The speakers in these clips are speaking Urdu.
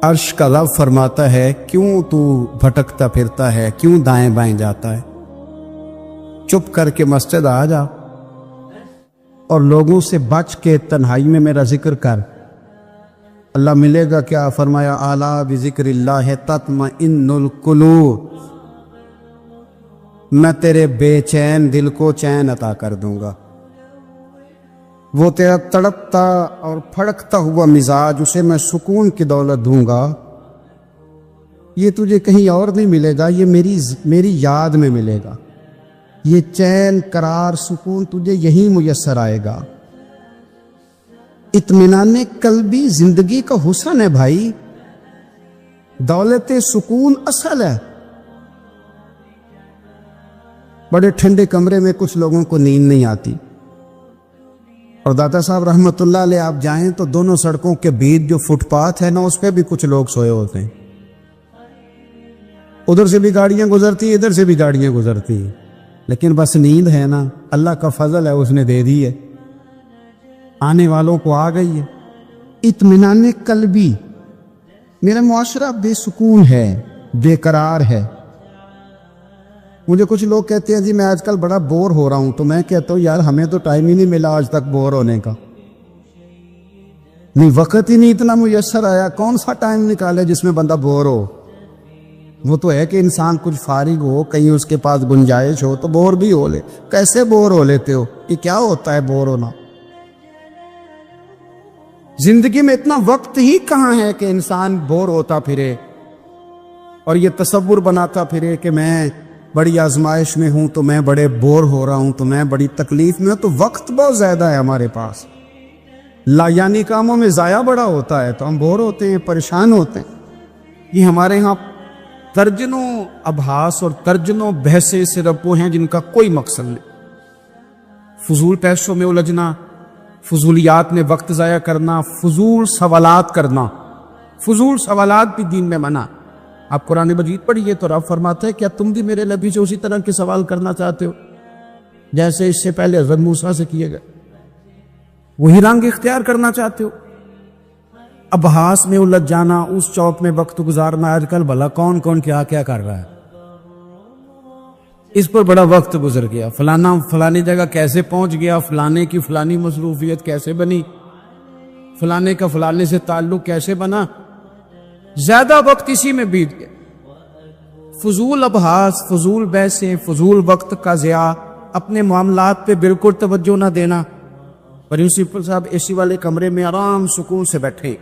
عرش کا رب فرماتا ہے کیوں تو بھٹکتا پھرتا ہے، کیوں دائیں بائیں جاتا ہے؟ چپ کر کے مسجد آ جا اور لوگوں سے بچ کے تنہائی میں میرا ذکر کر۔ اللہ ملے گا کیا؟ فرمایا اعلیٰ بذکر اللہ تطمئن القلوب، میں تیرے بے چین دل کو چین عطا کر دوں گا۔ وہ تیرا تڑپتا اور پھڑکتا ہوا مزاج، اسے میں سکون کی دولت دوں گا۔ یہ تجھے کہیں اور نہیں ملے گا، یہ میری یاد میں ملے گا۔ یہ چین قرار سکون تجھے یہیں میسر آئے گا۔ اطمینان قلبی زندگی کا حسن ہے بھائی، دولت سکون اصل ہے۔ بڑے ٹھنڈے کمرے میں کچھ لوگوں کو نیند نہیں آتی، اور داتا صاحب رحمت اللہ علیہ آپ جائیں تو دونوں سڑکوں کے بیچ جو فٹ پاتھ ہے نا، اس پہ بھی کچھ لوگ سوئے ہوتے ہیں۔ ادھر سے بھی گاڑیاں گزرتی ہیں، ادھر سے بھی گاڑیاں گزرتی ہیں، لیکن بس نیند ہے نا، اللہ کا فضل ہے، اس نے دے دی ہے، آنے والوں کو آ گئی ہے۔ اطمینان قلبی، میرا معاشرہ بے سکون ہے، بے قرار ہے۔ مجھے کچھ لوگ کہتے ہیں جی میں آج کل بڑا بور ہو رہا ہوں، تو میں کہتا ہوں یار ہمیں تو ٹائم ہی نہیں ملا آج تک بور ہونے کا، نہیں وقت ہی نہیں اتنا میسر آیا۔ کون سا ٹائم نکالے جس میں بندہ بور ہو؟ وہ تو ہے کہ انسان کچھ فارغ ہو، کہیں اس کے پاس گنجائش ہو تو بور بھی ہو لے۔ کیسے بور ہو لیتے ہو؟ یہ کیا ہوتا ہے بور ہونا؟ زندگی میں اتنا وقت ہی کہاں ہے کہ انسان بور ہوتا پھرے اور یہ تصور بناتا پھرے کہ میں بڑی آزمائش میں ہوں، تو میں بڑے بور ہو رہا ہوں، تو میں بڑی تکلیف میں ہوں۔ تو وقت بہت زیادہ ہے ہمارے پاس، لا یعنی کاموں میں ضائع بڑا ہوتا ہے، تو ہم بور ہوتے ہیں، پریشان ہوتے ہیں۔ یہ ہمارے ہاں درجنوں ابحاث اور درجنوں بحثیں صرف وہ ہیں جن کا کوئی مقصد نہیں۔ فضول پیسوں میں الجھنا، فضولیات میں وقت ضائع کرنا، فضول سوالات کرنا۔ فضول سوالات بھی دین میں منع۔ آپ قرآن مجید پڑھیے تو رب فرماتا ہے کیا تم بھی میرے نبی سے اسی طرح کے سوال کرنا چاہتے ہو جیسے اس سے پہلے حضرت موسیٰ سے کیے گئے؟ وہی رنگ اختیار کرنا چاہتے ہو؟ ابحاث میں الجھ جانا، اس چوک میں وقت گزارنا۔ آج کل بھلا کون کون کیا کیا کر رہا ہے، اس پر بڑا وقت گزر گیا۔ فلانا فلانی جگہ کیسے پہنچ گیا، فلانے کی فلانی مصروفیت کیسے بنی، فلانے کا فلانے سے تعلق کیسے بنا، زیادہ وقت اسی میں بیت گیا۔ فضول ابحاث، فضول بحثیں، فضول وقت کا ضیاع، اپنے معاملات پہ بالکل توجہ نہ دینا۔ پرنسپل صاحب اے سی والے کمرے میں آرام سکون سے بیٹھے،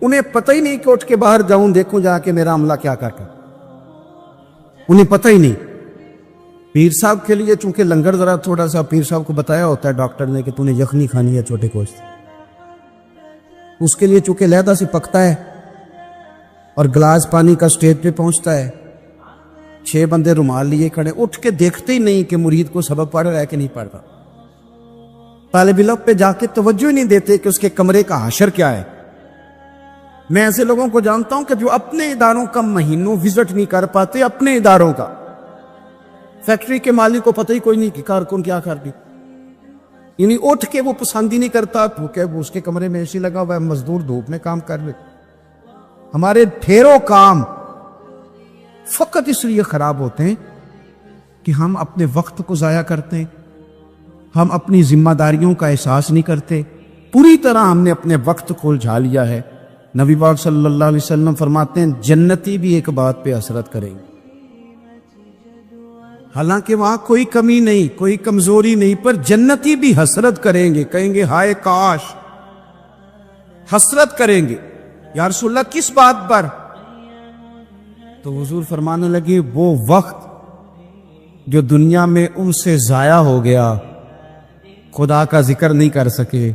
انہیں پتہ ہی نہیں کہ اٹھ کے باہر جاؤں دیکھوں جا کے میرا عملہ کیا کرتا، انہیں پتہ ہی نہیں۔ پیر صاحب کے لیے چونکہ لنگر ذرا تھوڑا سا پیر صاحب کو بتایا ہوتا ہے ڈاکٹر نے کہ تو نے یخنی کھانی ہے چھوٹے گوشت، اس کے لیے چونکہ لہدہ سے پکتا ہے اور گلاس پانی کا سٹیج پہ پہنچتا ہے، 6 بندے رومال لیے کھڑے، اٹھ کے دیکھتے ہی نہیں کہ مرید کو سبق پڑھ رہا ہے کہ نہیں پڑھ رہا۔ طالب علم پہ جا کے توجہ ہی نہیں دیتے کہ اس کے کمرے کا حشر کیا ہے۔ میں ایسے لوگوں کو جانتا ہوں کہ جو اپنے اداروں کا مہینوں وزٹ نہیں کر پاتے، اپنے اداروں کا۔ فیکٹری کے مالک کو پتہ ہی کوئی نہیں کہ کارکن کیا کر دی، یعنی اٹھ کے وہ پسند ہی نہیں کرتا کیونکہ اس کے کمرے میں اے سی لگا ہوا ہے، مزدور دھوپ میں کام کر رہے۔ ہمارے ڈھیروں کام فقط اس لیے خراب ہوتے ہیں کہ ہم اپنے وقت کو ضائع کرتے ہیں، ہم اپنی ذمہ داریوں کا احساس نہیں کرتے، پوری طرح ہم نے اپنے وقت کو الجھا لیا ہے۔ نبی پاک صلی اللہ علیہ وسلم فرماتے ہیں جنتی بھی ایک بات پہ حسرت کریں گے، حالانکہ وہاں کوئی کمی نہیں، کوئی کمزوری نہیں، پر جنتی بھی حسرت کریں گے، کہیں گے ہائے کاش، حسرت کریں گے۔ یا رسول اللہ کس بات پر؟ تو حضور فرمانے لگے وہ وقت جو دنیا میں ان سے ضائع ہو گیا، خدا کا ذکر نہیں کر سکے،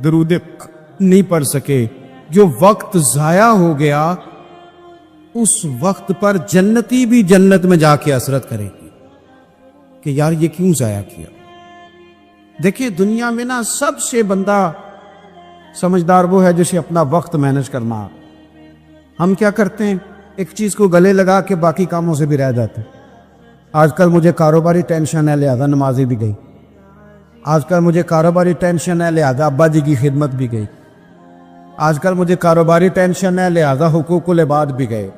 درود نہیں پڑھ سکے، جو وقت ضائع ہو گیا، اس وقت پر جنتی بھی جنت میں جا کے حسرت کرے گی کہ یار یہ کیوں ضائع کیا۔ دیکھیں دنیا میں نا سب سے بندہ سمجھدار وہ ہے جسے اپنا وقت مینج کرنا۔ ہم کیا کرتے ہیں، ایک چیز کو گلے لگا کے باقی کاموں سے بھی رہ جاتے ہیں۔ آج کل مجھے کاروباری ٹینشن ہے لہذا نمازی بھی گئی، آج کل مجھے کاروباری ٹینشن ہے لہذا ابا جی کی خدمت بھی گئی، آج کل مجھے کاروباری ٹینشن ہے لہذا حقوق العباد بھی گئے،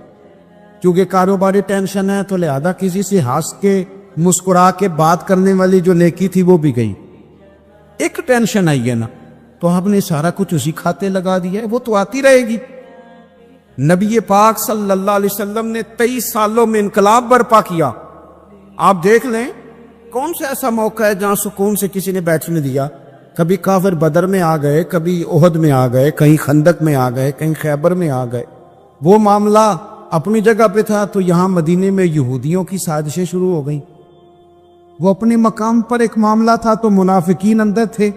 چونکہ کاروباری ٹینشن ہے تو لہذا کسی سے ہنس کے مسکرا کے بات کرنے والی جو نیکی تھی وہ بھی گئی۔ ایک ٹینشن آئی ہے نا تو ہم نے سارا کچھ اسی کھاتے لگا دیا ہے، وہ تو آتی رہے گی۔ نبی پاک صلی اللہ علیہ وسلم نے 23 سالوں میں انقلاب برپا کیا۔ آپ دیکھ لیں کون سا ایسا موقع ہے جہاں سکون سے کسی نے بیٹھنے دیا؟ کبھی کافر بدر میں آ گئے، کبھی احد میں آ گئے، کہیں خندق میں آ گئے، کہیں خیبر میں آ گئے۔ وہ معاملہ اپنی جگہ پہ تھا تو یہاں مدینے میں یہودیوں کی سازشیں شروع ہو گئیں۔ وہ اپنے مقام پر ایک معاملہ تھا تو منافقین اندر تھے،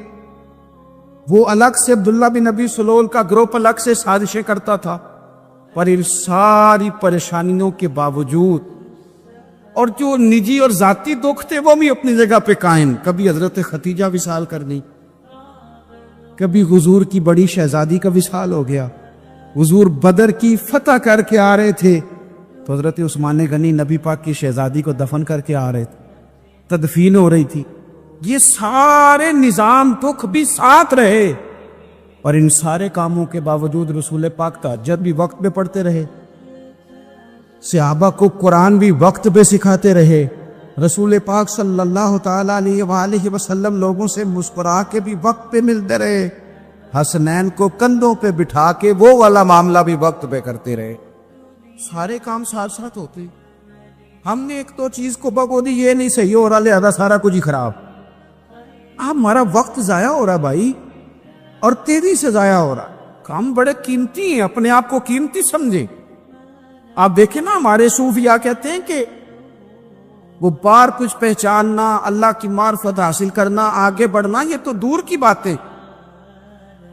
وہ الگ سے عبداللہ بن ابی سلول کا گروپ الگ سے سازشیں کرتا تھا۔ پر ان ساری پریشانیوں کے باوجود اور جو نجی اور ذاتی دکھ تھے وہ بھی اپنی جگہ پہ قائم۔ کبھی حضرت ختیجہ وصال کر گئی، کبھی حضور کی بڑی شہزادی کا وصال ہو گیا، حضور بدر کی فتح کر کے آ رہے تھے تو حضرت عثمان غنی نبی پاک کی شہزادی کو دفن کر کے آ رہے تھے، تدفین ہو رہی تھی۔ یہ سارے نظام دکھ بھی ساتھ رہے اور ان سارے کاموں کے باوجود رسول پاک تہجد بھی وقت پہ پڑھتے رہے، صحابہ کو قرآن بھی وقت پہ سکھاتے رہے، رسول پاک صلی اللہ تعالی علیہ وآلہ وسلم لوگوں سے مسکرا کے بھی وقت پہ ملتے رہے، حسنین کو کندھوں پہ بٹھا کے وہ والا معاملہ بھی وقت پہ کرتے رہے۔ سارے کام ساتھ ساتھ ہوتے۔ ہم نے ایک تو چیز کو بگو دی، یہ نہیں صحیح ہو رہا لہذا سارا کچھ ہی خراب۔ ہمارا وقت ضائع ہو رہا بھائی، اور تیزی سے ضائع ہو رہا۔ کام بڑے قیمتی ہیں، اپنے آپ کو قیمتی سمجھیں۔ آپ دیکھیں نا ہمارے صوفیاء کہتے ہیں کہ وہ بار کچھ پہچاننا، اللہ کی معرفت حاصل کرنا، آگے بڑھنا یہ تو دور کی باتیں،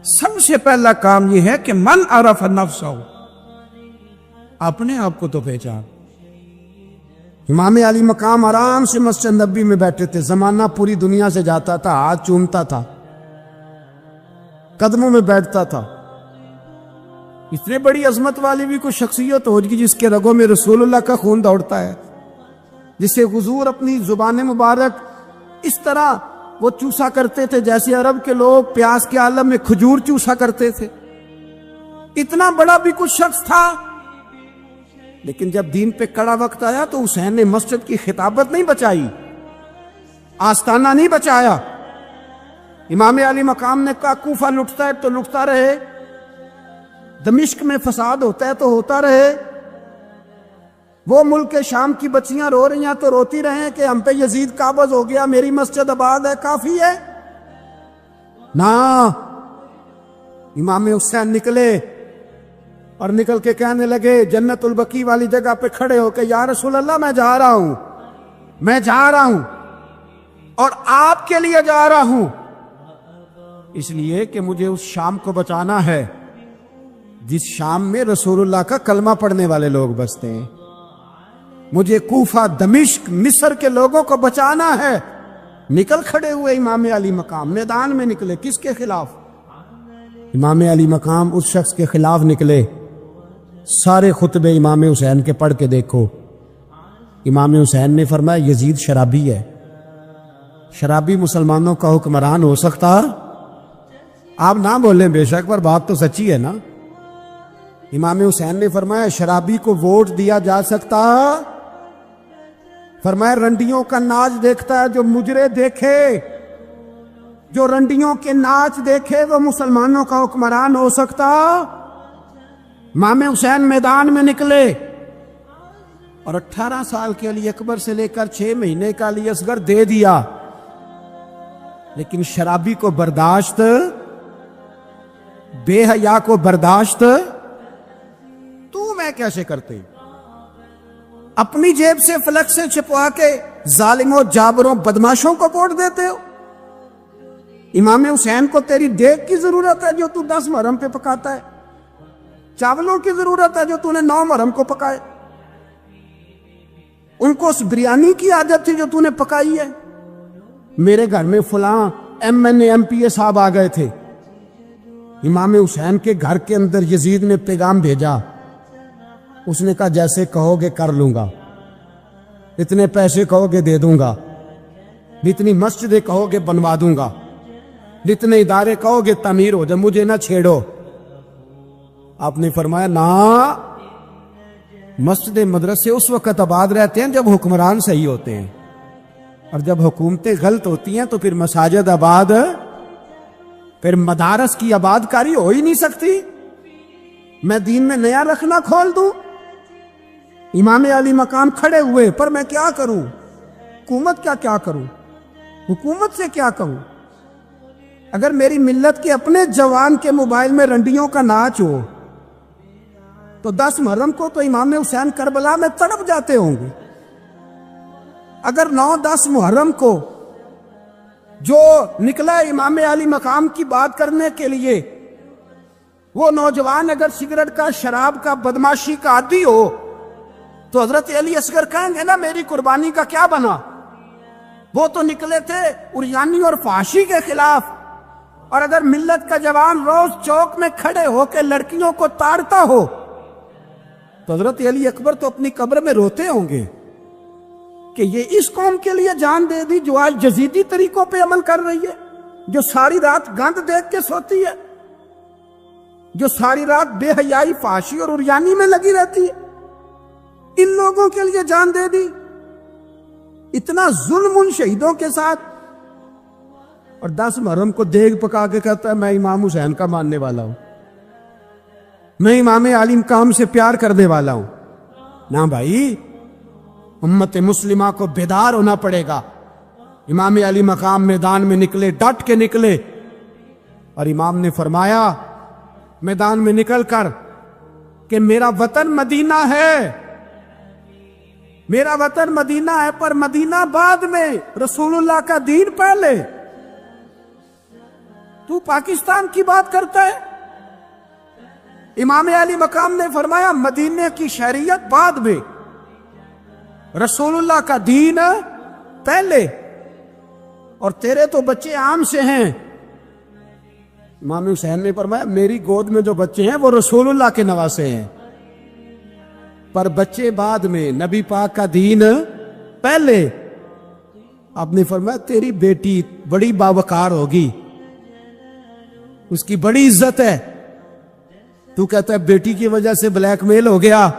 سب سے پہلا کام یہ ہے کہ من عرف نفسہ، اپنے آپ کو تو پہچان۔ امام علی مقام آرام سے مسجد نبی میں بیٹھے تھے، زمانہ پوری دنیا سے جاتا تھا، ہاتھ چومتا تھا، قدموں میں بیٹھتا تھا۔ اتنے بڑی عظمت والی بھی کوئی شخصیت ہوگی جس کے رگوں میں رسول اللہ کا خون دوڑتا ہے، جسے حضور اپنی زبان مبارک اس طرح وہ چوسا کرتے تھے جیسے عرب کے لوگ پیاس کے عالم میں کھجور چوسا کرتے تھے۔ اتنا بڑا بھی کچھ شخص تھا، لیکن جب دین پہ کڑا وقت آیا تو حسین نے مسجد کی خطابت نہیں بچائی، آستانہ نہیں بچایا۔ امام علی مقام نے کہا کوفہ لٹتا ہے تو لٹتا رہے، دمشق میں فساد ہوتا ہے تو ہوتا رہے، وہ ملک شام کی بچیاں رو رہی ہیں تو روتی رہیں کہ ہم پہ یزید قابض ہو گیا، میری مسجد آباد ہے، کافی ہے نا۔ امام حسین نکلے اور نکل کے کہنے لگے جنت البقیع والی جگہ پہ کھڑے ہو کے، یا رسول اللہ میں جا رہا ہوں اور آپ کے لیے جا رہا ہوں، اس لیے کہ مجھے اس شام کو بچانا ہے جس شام میں رسول اللہ کا کلمہ پڑھنے والے لوگ بستے ہیں، مجھے کوفہ، دمشق، مصر کے لوگوں کو بچانا ہے۔ نکل کھڑے ہوئے امام علی مقام، میدان میں نکلے، کس کے خلاف؟ امام علی مقام اس شخص کے خلاف نکلے۔ سارے خطبے امام حسین کے پڑھ کے دیکھو، امام حسین نے فرمایا یزید شرابی ہے، شرابی مسلمانوں کا حکمران ہو سکتا؟ آپ نہ بولیں بے شک، پر بات تو سچی ہے نا۔ امام حسین نے فرمایا شرابی کو ووٹ دیا جا سکتا؟ فرمایا رنڈیوں کا ناچ دیکھتا ہے جو مجرے دیکھے، جو رنڈیوں کے ناچ دیکھے وہ مسلمانوں کا حکمران ہو سکتا؟ امام حسین میدان میں نکلے اور 18 سال کے علی اکبر سے لے کر 6 مہینے کا علی اصغر دے دیا، لیکن شرابی کو برداشت، بے حیا کو برداشت تو میں کیسے کرتے؟ اپنی جیب سے فلک سے چھپوا کے ظالموں، جابروں، بدماشوں کو ووٹ دیتے ہو۔ امام حسین کو تیری دیگ کی ضرورت ہے جو تو 10 محرم پہ پکاتا ہے، چاولوں کی ضرورت ہے جو تو نے 9 محرم کو پکائے، ان کو اس بریانی کی عادت تھی جو تو نے پکائی ہے۔ میرے گھر میں فلاں MNA MPA صاحب آ گئے تھے، امام حسین کے گھر کے اندر یزید نے پیغام بھیجا، اس نے کہا جیسے کہو گے کر لوں گا، اتنے پیسے کہو گے دے دوں گا، جتنی مسجدیں کہو گے بنوا دوں گا، جتنے ادارے کہو گے تعمیر ہو جائے، مجھے نہ چھیڑو۔ آپ نے فرمایا نا، مسجد مدرسے اس وقت آباد رہتے ہیں جب حکمران صحیح ہوتے ہیں، اور جب حکومتیں غلط ہوتی ہیں تو پھر مساجد آباد، پھر مدارس کی آباد کاری ہو ہی نہیں سکتی۔ میں دین میں نیا رکھنا کھول دوں؟ امام علی مقام کھڑے ہوئے، پر میں کیا کروں؟ حکومت کیا کروں؟ حکومت سے کیا کہوں؟ اگر میری ملت کے اپنے جوان کے موبائل میں رنڈیوں کا ناچ ہو تو 10 محرم کو تو امام حسین کربلا میں تڑپ جاتے ہوں گے۔ اگر 9-10 محرم کو جو نکلا امام علی مقام کی بات کرنے کے لیے، وہ نوجوان اگر سگریٹ کا، شراب کا، بدماشی کا عادی ہو تو حضرت علی اصغر کہیں گے نا میری قربانی کا کیا بنا؟ وہ تو نکلے تھے عریانی اور فحاشی کے خلاف۔ اور اگر ملت کا جوان روز چوک میں کھڑے ہو کے لڑکیوں کو تاڑتا ہو تو حضرت علی اکبر تو اپنی قبر میں روتے ہوں گے کہ یہ اس قوم کے لیے جان دے دی جو آج جزیدی طریقوں پہ عمل کر رہی ہے، جو ساری رات گند دیکھ کے سوتی ہے، جو ساری رات بے حیائی، فحاشی اور عریانی میں لگی رہتی ہے، ان لوگوں کے لیے جان دے دی۔ اتنا ظلم ان شہیدوں کے ساتھ، اور 10 محرم کو دیگ پکا کے کہتا ہے میں امام حسین کا ماننے والا ہوں، میں امام علی مقام سے پیار کرنے والا ہوں۔ نہ بھائی، امت مسلمہ کو بیدار ہونا پڑے گا۔ امام علی مقام میدان میں نکلے، ڈٹ کے نکلے، اور امام نے فرمایا میدان میں نکل کر کہ میرا وطن مدینہ ہے، میرا وطن مدینہ ہے، پر مدینہ بعد میں، رسول اللہ کا دین پہلے۔ تو پاکستان کی بات کرتا ہے؟ امام علی مقام نے فرمایا مدینے کی شریعت بعد میں، رسول اللہ کا دین پہلے، اور تیرے تو بچے عام سے ہیں۔ امام حسین نے فرمایا میری گود میں جو بچے ہیں وہ رسول اللہ کے نواسے ہیں، پر بچے بعد میں، نبی پاک کا دین پہلے۔ آپ نے فرمایا تیری بیٹی بڑی باوقار ہوگی، اس کی بڑی عزت ہے، تو کہتا ہے بیٹی کی وجہ سے بلیک میل ہو گیا،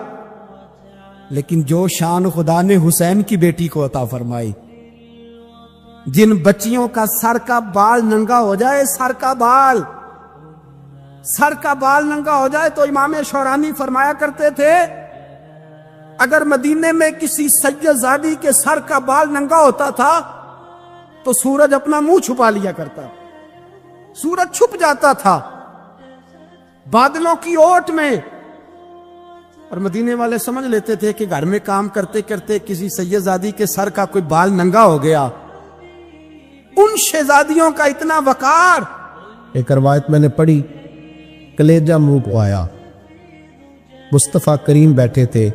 لیکن جو شان خدا نے حسین کی بیٹی کو عطا فرمائی، جن بچیوں کا سر کا بال ننگا ہو جائے، سر کا بال ننگا ہو جائے، تو امام شورانی فرمایا کرتے تھے اگر مدینے میں کسی سید زادی کے سر کا بال ننگا ہوتا تھا تو سورج اپنا منہ چھپا لیا کرتا، سورج چھپ جاتا تھا بادلوں کی اوٹ میں، اور مدینے والے سمجھ لیتے تھے کہ گھر میں کام کرتے کرتے کسی سید زادی کے سر کا کوئی بال ننگا ہو گیا۔ ان شہزادیوں کا اتنا وقار۔ ایک روایت میں نے پڑھی، کلیجہ منہ کو آیا، مصطفیٰ کریم بیٹھے تھے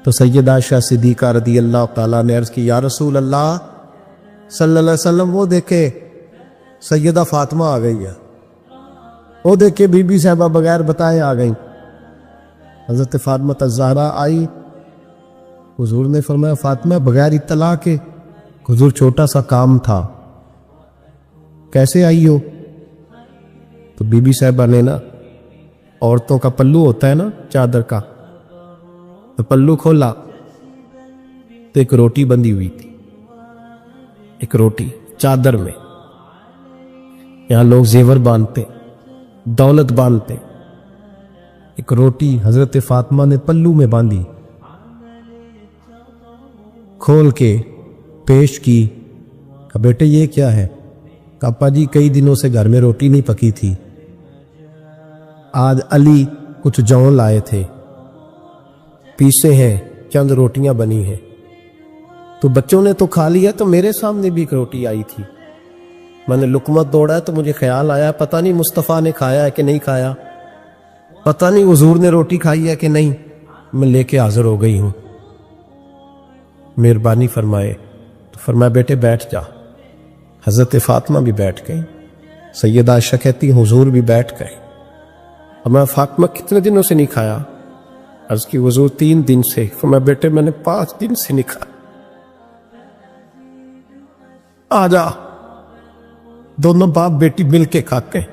تو سیدہ عائشہ صدیقہ رضی اللہ تعالیٰ نے عرض کی یا رسول اللہ صلی اللہ علیہ وسلم، وہ دیکھے سیدہ فاطمہ آ گئی ہے، وہ دیکھے بی بی صاحبہ بغیر بتائے آ گئیں۔ حضرت فاطمہ الزہرا آئی، حضور نے فرمایا فاطمہ بغیر اطلاع کے، حضور چھوٹا سا کام تھا، کیسے آئی ہو؟ تو بی بی صاحبہ نے نا، عورتوں کا پلو ہوتا ہے نا چادر کا، تو پلو کھولا تو ایک روٹی بندھی ہوئی تھی، ایک روٹی چادر میں۔ یہاں لوگ زیور باندھتے، دولت باندھتے، ایک روٹی حضرت فاطمہ نے پلو میں باندھی، کھول کے پیش کی، کہا بیٹے یہ کیا ہے؟ کہا ابا جی کئی دنوں سے گھر میں روٹی نہیں پکی تھی، آج علی کچھ جون لائے تھے، پیسے ہیں، چند روٹیاں بنی ہیں، تو بچوں نے تو کھا لیا، تو میرے سامنے بھی ایک روٹی آئی تھی، میں نے لقمت دوڑا تو مجھے خیال آیا پتہ نہیں مصطفیٰ نے کھایا ہے کہ نہیں کھایا، پتہ نہیں حضور نے روٹی کھائی ہے کہ نہیں، میں لے کے حاضر ہو گئی ہوں، مہربانی فرمائے۔ تو فرمایا بیٹے بیٹھ جا۔ حضرت فاطمہ بھی بیٹھ گئی، سیدہ عائشہ کہتی حضور بھی بیٹھ گئے۔ اور میں فاطمہ کتنے دنوں سے نہیں کھایا؟ عرض کی حضور 3 دن سے۔ فرمایا بیٹے میں نے 5 دن سے نہیں کھایا، آ جا۔ دونوں باپ بیٹی مل کے کھاتے ہیں۔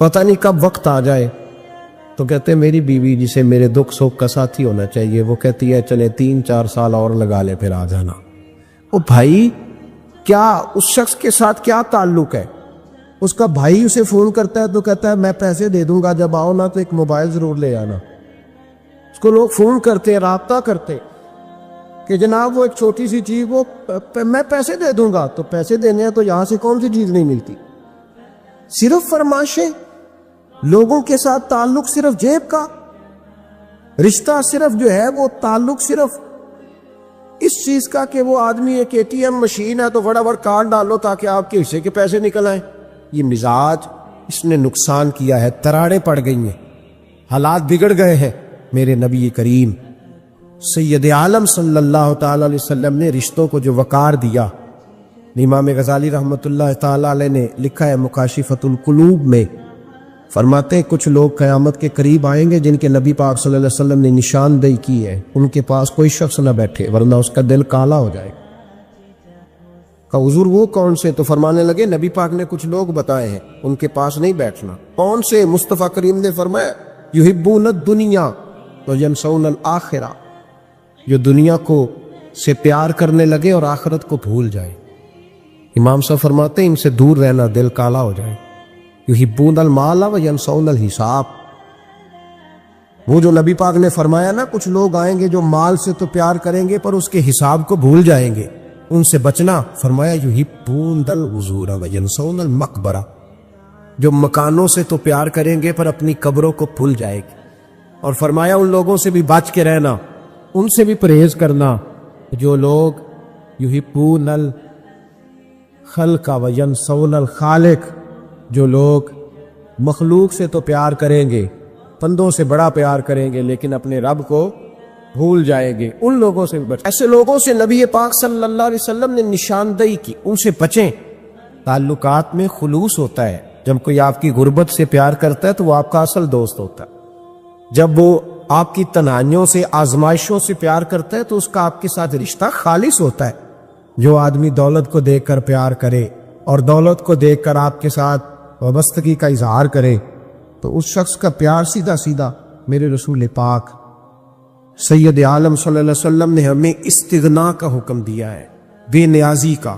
پتہ نہیں کب وقت آ جائے تو کہتے ہیں میری بیوی جسے میرے دکھ سکھ کا ساتھی ہونا چاہیے، وہ کہتی ہے چلے 3-4 سال اور لگا لے پھر آ جانا۔ او بھائی، کیا اس شخص کے ساتھ کیا تعلق ہے؟ اس کا بھائی اسے فون کرتا ہے تو کہتا ہے میں پیسے دے دوں گا، جب آؤ نا تو ایک موبائل ضرور لے آنا۔ اس کو لوگ فون کرتے ہیں، رابطہ کرتے کہ جناب وہ ایک چھوٹی سی چیز، وہ میں پیسے دے دوں گا، تو پیسے دینے ہیں تو یہاں سے کون سی چیز نہیں ملتی؟ صرف فرمائشیں، لوگوں کے ساتھ تعلق صرف جیب کا، رشتہ صرف جو ہے وہ تعلق صرف اس چیز کا کہ وہ آدمی ایک ATM مشین ہے تو فٹافٹ کارڈ ڈالو تاکہ آپ کے حصے کے پیسے نکل آئیں۔ یہ مزاج اس نے نقصان کیا ہے، تراڑیں پڑ گئی ہیں، حالات بگڑ گئے ہیں۔ میرے نبی کریم سید عالم صلی اللہ تعالی علیہ وسلم نے رشتوں کو جو وقار دیا، امام غزالی رحمۃ اللہ تعالی علیہ نے لکھا ہے مکاشفۃ القلوب میں، فرماتے ہیں کچھ لوگ قیامت کے قریب آئیں گے جن کے نبی پاک صلی اللہ علیہ وسلم نے نشاندہی کی ہے، ان کے پاس کوئی شخص نہ بیٹھے ورنہ اس کا دل کالا ہو جائے۔ کہا حضور وہ کون سے؟ تو فرمانے لگے نبی پاک نے کچھ لوگ بتائے ہیں، ان کے پاس نہیں بیٹھنا۔ کون سے؟ مصطفیٰ کریم نے فرمایا یحبون الدنیا وینسون الآخرہ، جو دنیا کو سے پیار کرنے لگے اور آخرت کو بھول جائے۔ امام صاحب فرماتے ہیں ان سے دور رہنا، دل کالا ہو جائے۔ یحبون المال وینسون الحساب، وہ جو نبی پاک نے فرمایا نا کچھ لوگ آئیں گے جو مال سے تو پیار کریں گے پر اس کے حساب کو بھول جائیں گے، ان سے بچنا۔ فرمایا یحبون الحضور وینسون المقبرہ، جو مکانوں سے تو پیار کریں گے پر اپنی قبروں کو بھول جائے گی۔ اور فرمایا ان لوگوں سے بھی بچ کے رہنا، ان سے بھی پرہیز کرنا جو لوگ یحبون الخلق وینسون الخالق، جو لوگ مخلوق سے تو پیار کریں گے، بندوں سے بڑا پیار کریں گے لیکن اپنے رب کو بھول جائیں گے، ان لوگوں سے بچیں۔ ایسے لوگوں سے نبی پاک صلی اللہ علیہ وسلم نے نشاندہی کی، ان سے بچیں۔ تعلقات میں خلوص ہوتا ہے، جب کوئی آپ کی غربت سے پیار کرتا ہے تو وہ آپ کا اصل دوست ہوتا ہے، جب وہ آپ کی تنہائیوں سے آزمائشوں سے پیار کرتا ہے تو اس کا آپ کے ساتھ رشتہ خالص ہوتا ہے۔ جو آدمی دولت کو دیکھ کر پیار کرے اور دولت کو دیکھ کر آپ کے ساتھ وابستگی کا اظہار کرے تو اس شخص کا پیار سیدھا سیدھا میرے رسول پاک سید عالم صلی اللہ علیہ وسلم نے ہمیں استغنا کا حکم دیا ہے، بے نیازی کا۔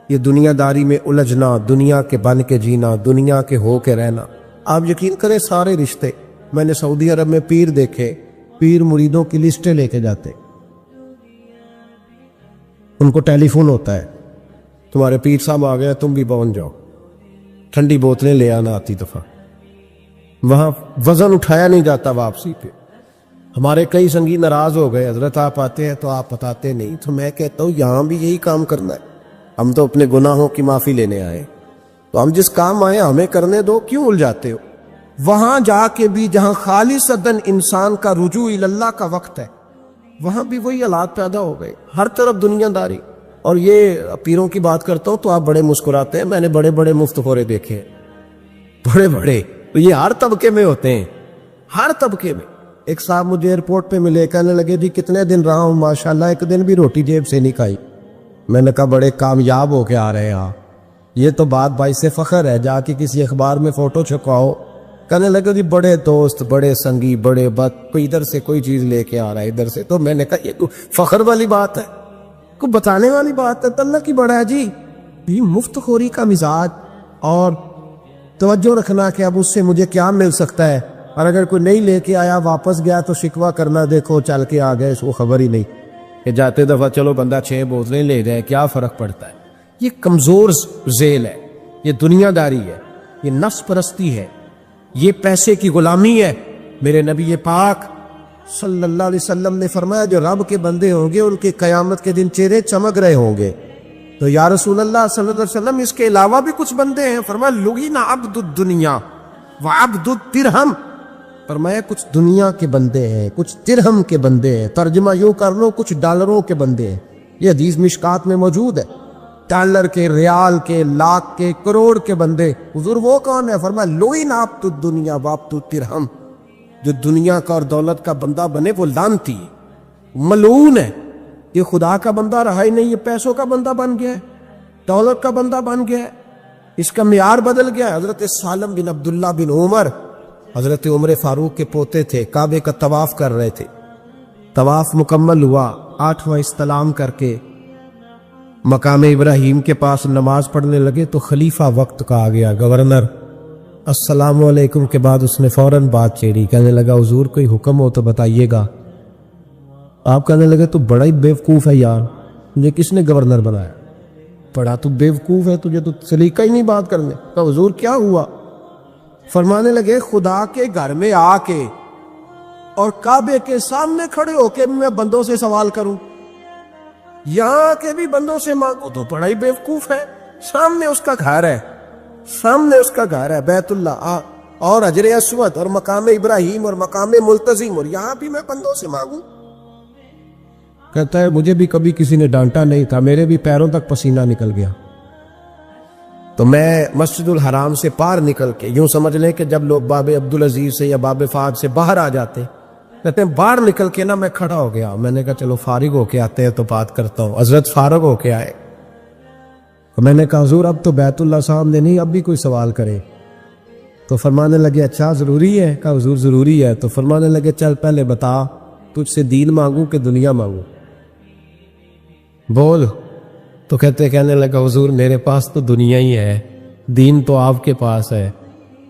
یہ دنیا داری میں الجھنا، دنیا کے بن کے جینا، دنیا کے ہو کے رہنا۔ آپ یقین کریں سارے رشتے، میں نے سعودی عرب میں پیر دیکھے، پیر مریدوں کی لسٹیں لے کے جاتے، ان کو ٹیلی فون ہوتا ہے تمہارے پیر صاحب آ گئے، تم بھی پہنچ جاؤ، ٹھنڈی بوتلیں لے آنا آتی دفعہ۔ وہاں وزن اٹھایا نہیں جاتا واپسی پہ۔ ہمارے کئی سنگی ناراض ہو گئے، حضرت آپ آتے ہیں تو آپ بتاتے نہیں، تو میں کہتا ہوں یہاں بھی یہی کام کرنا ہے، ہم تو اپنے گناہوں کی معافی لینے آئے، تو ہم جس کام آئے ہمیں کرنے دو، کیوں الجھاتے ہو؟ وہاں جا کے بھی جہاں خالصتاً انسان کا رجوع اللہ کا وقت ہے، وہاں بھی وہی حالات پیدا ہو گئے، ہر طرف دنیا داری۔ اور یہ پیروں کی بات کرتا ہوں تو آپ بڑے مسکراتے ہیں، میں نے بڑے بڑے مفت خورے دیکھے ہیں، بڑے بڑے، تو یہ ہر طبقے میں ہوتے ہیں، ہر طبقے میں۔ ایک صاحب مجھے ایئرپورٹ پہ ملے، کہنے لگے جی کتنے دن رہا ہوں، ماشاءاللہ ایک دن بھی روٹی جیب سے نہیں کھائی۔ میں نے کہا بڑے کامیاب ہو کے آ رہے ہیں آپ، یہ تو بات باعث فخر ہے، جا کے کسی اخبار میں فوٹو چھپواؤ۔ کہنے لگے جی بڑے دوست، بڑے سنگی، بڑے کوئی ادھر سے کوئی چیز لے کے آ رہا ہے ادھر سے، تو میں نے کہا یہ فخر والی بات ہے، کو بتانے والی بات ہے، تو اللہ کی بڑا ہے جی۔ یہ مفت خوری کا مزاج، اور توجہ رکھنا کہ اب اس سے مجھے کیا مل سکتا ہے، اور اگر کوئی نہیں لے کے آیا واپس گیا تو شکوہ کرنا، دیکھو چل کے آ گئے، اس کو خبر ہی نہیں کہ جاتے دفعہ چلو بندہ 6 بوتلیں لے جائے، کیا فرق پڑتا ہے۔ یہ کمزور ذیل ہے، یہ دنیا داری ہے، یہ نفس پرستی ہے، یہ پیسے کی غلامی ہے۔ میرے نبی پاک صلی اللہ علیہ وسلم نے فرمایا جو رب کے بندے ہوں گے ان کے قیامت کے دن چہرے چمک رہے ہوں گے۔ تو یا رسول اللہ صلی اللہ علیہ وسلم اس کے علاوہ بھی کچھ بندے ہیں؟ فرمایا لعن عبد الدنیا وعبد الدرہم، فرمایا کچھ دنیا کے بندے ہیں، کچھ درہم کے بندے ہیں، ترجمہ یوں کر لو کچھ ڈالروں کے بندے ہیں۔ یہ حدیث مشکات میں موجود ہے، ڈالر کے، ریال کے، لاکھ کے، کروڑ کے بندے۔ حضور وہ کون ہے؟ فرمایا لعن عبد الدنیا وعبد الدرہم، جو دنیا کا اور دولت کا بندہ بنے وہ لعنتی ملعون ہے۔ یہ خدا کا بندہ رہا ہی نہیں، یہ پیسوں کا بندہ بن گیا ہے، دولت کا بندہ بن گیا ہے۔ اس کا معیار بدل گیا ہے۔ حضرت سالم بن عبداللہ بن عمر حضرت عمر فاروق کے پوتے تھے، کعبے کا طواف کر رہے تھے۔ طواف مکمل ہوا، 8واں استلام کر کے مقام ابراہیم کے پاس نماز پڑھنے لگے تو خلیفہ وقت کا آ گیا، گورنر۔ السلام علیکم کے بعد اس نے فوراً بات چھیڑی، کہنے لگا حضور کوئی حکم ہو تو بتائیے گا۔ آپ کہنے لگے تو بڑا ہی بیوقوف ہے یار، مجھے کس نے گورنر بنایا؟ بڑا تو بیوقوف ہے، تجھے تو سلیقہ ہی نہیں بات کرنے کا۔ حضور کیا ہوا؟ فرمانے لگے خدا کے گھر میں آ کے اور کعبے کے سامنے کھڑے ہو کے میں بندوں سے سوال کروں، یہاں کے بھی بندوں سے مانگو تو بڑا ہی بیوقوف ہے۔ سامنے اس کا گھر ہے، سامنے اس کا گھر ہے بیت اللہ اور حجر اسود اور مقام ابراہیم اور مقام ملتزم، اور یہاں بھی میں بندوں سے مانگوں؟ کہتا ہے مجھے بھی کبھی کسی نے ڈانٹا نہیں تھا، میرے بھی پیروں تک پسینہ نکل گیا، تو میں مسجد الحرام سے پار نکل کے، یوں سمجھ لیں کہ جب لوگ باب عبدالعزیز سے یا باب فہد سے باہر آ جاتے، کہتے ہیں باہر نکل کے نا میں کھڑا ہو گیا، میں نے کہا چلو فارغ ہو کے آتے ہیں تو بات کرتا ہوں۔ حضرت فارغ ہو کے آئے، میں نے کہا حضور اب تو بیت اللہ سامنے نہیں، اب بھی کوئی سوال کرے؟ تو فرمانے لگے اچھا ضروری ہے؟ کہا حضور ضروری ہے۔ تو فرمانے لگے چل پہلے بتا تجھ سے دین مانگوں کہ دنیا مانگوں، بول۔ تو کہنے لگا حضور میرے پاس تو دنیا ہی ہے، دین تو آپ کے پاس ہے۔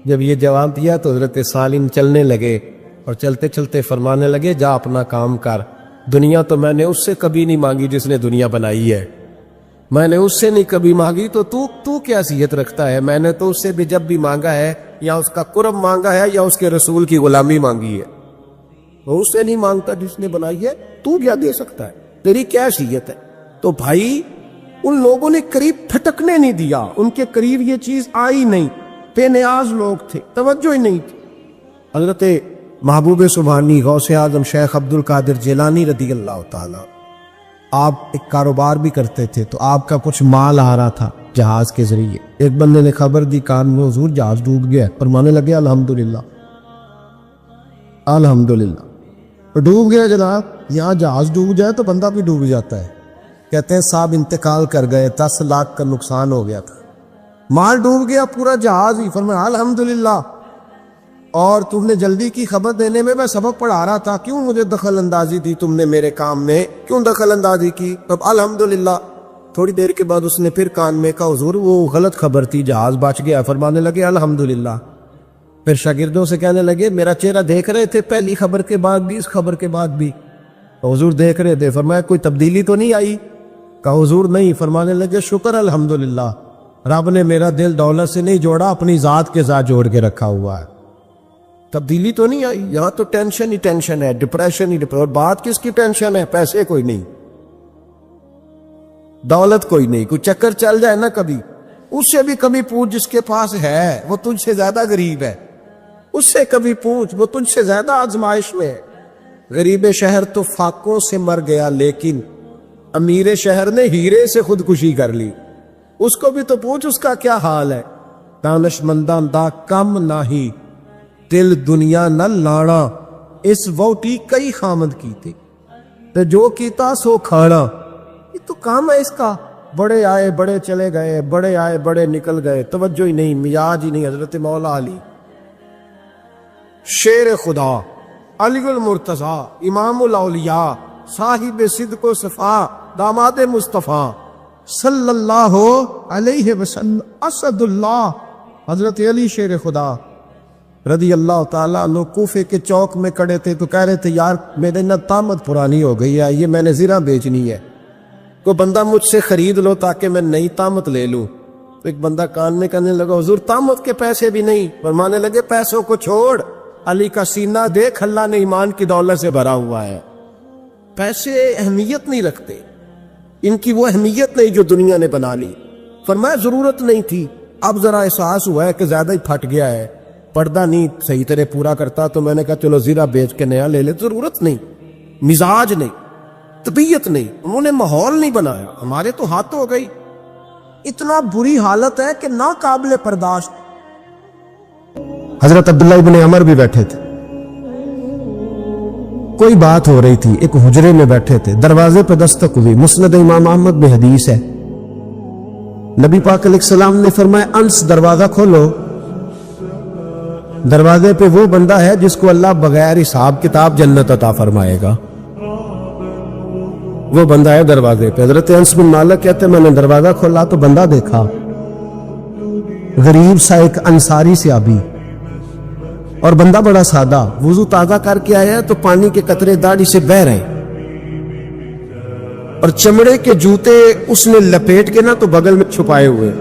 جب یہ جواب دیا تو حضرت سالم چلنے لگے اور چلتے چلتے فرمانے لگے جا اپنا کام کر، دنیا تو میں نے اس سے کبھی نہیں مانگی جس نے دنیا بنائی ہے، میں نے اس سے نہیں کبھی مانگی، تو کیا حیثیت رکھتا ہے؟ میں نے تو اس سے بھی جب بھی مانگا ہے یا اس کا قرب مانگا ہے یا اس کے رسول کی غلامی مانگی ہے، وہ اس سے نہیں مانگتا جس نے بنائی ہے، تو کیا دے سکتا ہے؟ تیری کیا حیثیت ہے؟ تو بھائی ان لوگوں نے قریب پھٹکنے نہیں دیا، ان کے قریب یہ چیز آئی نہیں، بے نیاز لوگ تھے، توجہ ہی نہیں تھی۔ حضرت محبوب سبحانی غوث اعظم شیخ عبد القادر جیلانی رضی اللہ تعالی، آپ ایک کاروبار بھی کرتے تھے، تو آپ کا کچھ مال آ رہا تھا جہاز کے ذریعے، ایک بندے نے خبر دی کان میں حضور جہاز ڈوب گیا، فرمانے لگے الحمدللہ الحمدللہ، ڈوب گیا جناب۔ یہاں جہاز ڈوب جائے تو بندہ بھی ڈوب جاتا ہے۔ کہتے ہیں صاحب انتقال کر گئے، 10 لاکھ کا نقصان ہو گیا تھا، مال ڈوب گیا پورا جہاز ہی، فرمایا الحمدللہ، اور تم نے جلدی کی خبر دینے میں سبق پڑھا رہا تھا، کیوں مجھے دخل اندازی دی تم نے میرے کام میں، کیوں دخل اندازی کی؟ اب الحمدللہ۔ تھوڑی دیر کے بعد اس نے پھر کان میں کہا حضور وہ غلط خبر تھی، جہاز بچ گیا، فرمانے لگے الحمدللہ۔ پھر شاگردوں سے کہنے لگے میرا چہرہ دیکھ رہے تھے پہلی خبر کے بعد بھی، اس خبر کے بعد بھی؟ حضور دیکھ رہے تھے۔ فرمایا کوئی تبدیلی تو نہیں آئی؟ کہا حضور نہیں۔ فرمانے لگے شکر الحمدللہ، رب نے میرا دل دولت سے نہیں جوڑا، اپنی ذات کے ساتھ جوڑ کے رکھا ہوا ہے، تبدیلی تو نہیں آئی۔ یہاں تو ٹینشن ہی ٹینشن ہے، ڈپریشن ہی ڈپریشن، اور بات کس کی ٹینشن ہے؟ پیسے کوئی نہیں، دولت کوئی نہیں، کوئی چکر چل جائے نا کبھی، اس سے بھی کبھی پوچھ جس کے پاس ہے، وہ تجھ سے زیادہ غریب ہے، اس سے کبھی پوچھ، وہ تجھ سے زیادہ آزمائش میں ہے۔ غریب شہر تو فاقوں سے مر گیا، لیکن امیر شہر نے ہیرے سے خودکشی کر لی، اس کو بھی تو پوچھ اس کا کیا حال ہے۔ دانش منداں دا کم نہیں، دل دنیا نہ لانا، اس ووٹی کئی خامد کی تھی، تو جو کیتا سو کھانا، یہ تو کام ہے اس کا۔ بڑے آئے بڑے چلے گئے، بڑے آئے بڑے نکل گئے، توجہ ہی نہیں، مزاج ہی نہیں۔ حضرت مولا علی شیر خدا، علی المرتضیٰ، امام الاولیاء، صاحب صدق و صفا، داماد مصطفیٰ صلی اللہ علیہ وسلم، اسد اللہ، حضرت علی شیر خدا رضی اللہ تعالیٰ عنہ کوفے کے چوک میں کھڑے تھے، تو کہہ رہے تھے یار میرے نا طامت پرانی ہو گئی ہے، یہ میں نے زرہ بیچنی ہے، کوئی بندہ مجھ سے خرید لو تاکہ میں نئی طامت لے لوں۔ تو ایک بندہ کان میں کہنے لگا حضور طامت کے پیسے بھی نہیں؟ فرمانے لگے پیسوں کو چھوڑ، علی کا سینہ دیکھ، اللہ نے ایمان کی دولت سے بھرا ہوا ہے۔ پیسے اہمیت نہیں رکھتے، ان کی وہ اہمیت نہیں جو دنیا نے بنا لی۔ فرمایا ضرورت نہیں تھی، اب ذرا احساس ہوا ہے کہ زیادہ ہی پھٹ گیا ہے، پردہ نہیں صحیح طرح پورا کرتا، تو میں نے کہا چلو زیرہ بیچ کے نیا لے لے۔ ضرورت نہیں، مزاج نہیں، طبیعت نہیں، انہوں نے ماحول نہیں بنایا، ہمارے تو ہاتھ ہو گئی۔ اتنا بری حالت ہے کہ ناقابل برداشت۔ حضرت عبداللہ ابن عمر بھی بیٹھے تھے، کوئی بات ہو رہی تھی، ایک حجرے میں بیٹھے تھے، دروازے پہ دستک ہوئی، مسند امام احمد میں حدیث ہے، نبی پاک علیہ السلام نے فرمایا انس دروازہ کھولو، دروازے پہ وہ بندہ ہے جس کو اللہ بغیر حساب کتاب جنت عطا فرمائے گا، وہ بندہ ہے دروازے پہ۔ حضرت انس بن مالک کہتے ہیں میں نے دروازہ کھولا تو بندہ دیکھا، غریب سا ایک انصاری صحابی، اور بندہ بڑا سادہ، وضو تازہ کر کے آیا تو پانی کے قطرے داڑھی سے بہہ رہے ہیں، اور چمڑے کے جوتے اس نے لپیٹ کے نا تو بغل میں چھپائے ہوئے،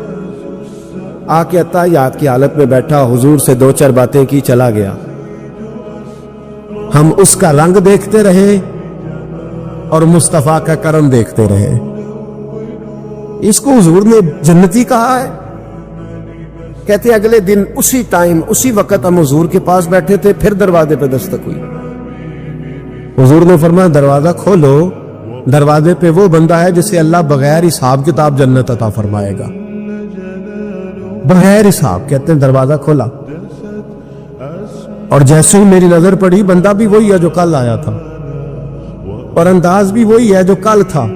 آ کے عطیات کی حالت میں بیٹھا، حضور سے دو چار باتیں کی، چلا گیا۔ ہم اس کا رنگ دیکھتے رہے اور مصطفیٰ کا کرم دیکھتے رہے۔ اس کو حضور نے جنتی کہا ہے۔ کہتے ہیں اگلے دن اسی ٹائم اسی وقت ہم حضور کے پاس بیٹھے تھے، پھر دروازے پہ دستک ہوئی، حضور نے فرمایا دروازہ کھولو، دروازے پہ وہ بندہ ہے جسے اللہ بغیر حساب کتاب جنت عطا فرمائے گا، بغیر حساب۔ کہتے ہیں دروازہ کھولا، اور جیسے ہی میری نظر پڑی بندہ بھی وہی ہے جو کل آیا تھا، اور انداز بھی وہی ہے جو کل تھا،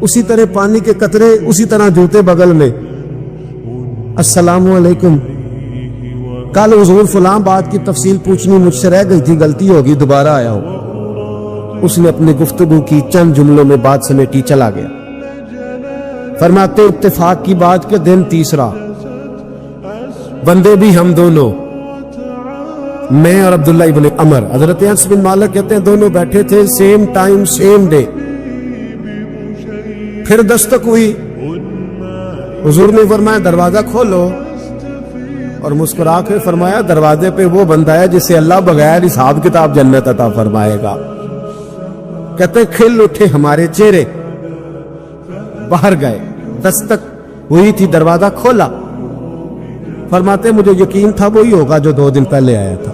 اسی طرح پانی کے قطرے، اسی طرح جوتے بغل میں۔ السلام علیکم، کل حضور فلاں بات کی تفصیل پوچھنی مجھ سے رہ گئی تھی، غلطی ہوگی، دوبارہ آیا ہوں۔ اس نے اپنی گفتگو کی، چند جملوں میں بات سمیٹی، چلا گیا۔ فرماتے اتفاق کی بات کہ دن تیسرا، بندے بھی ہم دونوں، میں اور عبداللہ ابن عمر۔ حضرت انس بن مالک کہتے ہیں دونوں بیٹھے تھے، سیم ٹائم سیم ڈے۔ پھر دستک ہوئی، حضور نے فرمایا دروازہ کھولو، اور مسکرا کے فرمایا دروازے پہ وہ بندہ ہے جسے اللہ بغیر حساب کتاب جنت عطا فرمائے گا۔ کہتے ہیں کھل اٹھے ہمارے چہرے، باہر گئے، دستک ہوئی تھی، دروازہ کھولا۔ فرماتے مجھے یقین تھا وہی ہوگا جو 2 دن پہلے آیا تھا،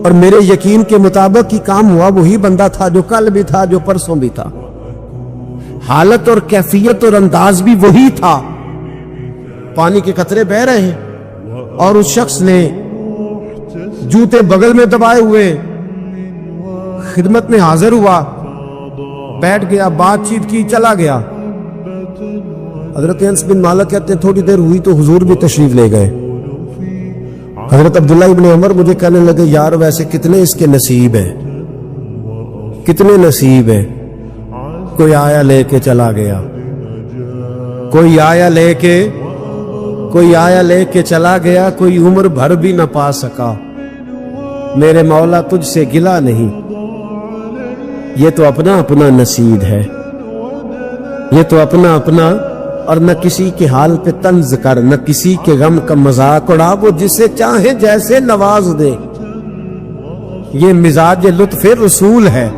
اور میرے یقین کے مطابق ہی کام ہوا، وہی بندہ تھا جو کل بھی تھا، جو پرسوں بھی تھا، حالت اور کیفیت اور انداز بھی وہی تھا۔ پانی کے قطرے بہ رہے ہیں، اور اس شخص نے جوتے بغل میں دبائے ہوئے خدمت میں حاضر ہوا، بیٹھ گیا، بات چیت کی، چلا گیا۔ حضرت انس بن مالک کہتے ہیں تھوڑی دیر ہوئی تو حضور بھی تشریف لے گئے۔ حضرت عبداللہ ابن عمر مجھے کہنے لگے یار ویسے کتنے اس کے نصیب ہیں، کتنے نصیب ہیں، کوئی آیا لے کے چلا گیا، کوئی آیا لے کے چلا گیا، کوئی عمر بھر بھی نہ پا سکا۔ میرے مولا تجھ سے گلا نہیں، یہ تو اپنا اپنا نصیب ہے، یہ تو اپنا اپنا، اور نہ کسی کے حال پہ طنز کر، نہ کسی کے غم کا مذاق اڑا، وہ جسے چاہے جیسے نواز دے، یہ مزاج لطف رسول ہے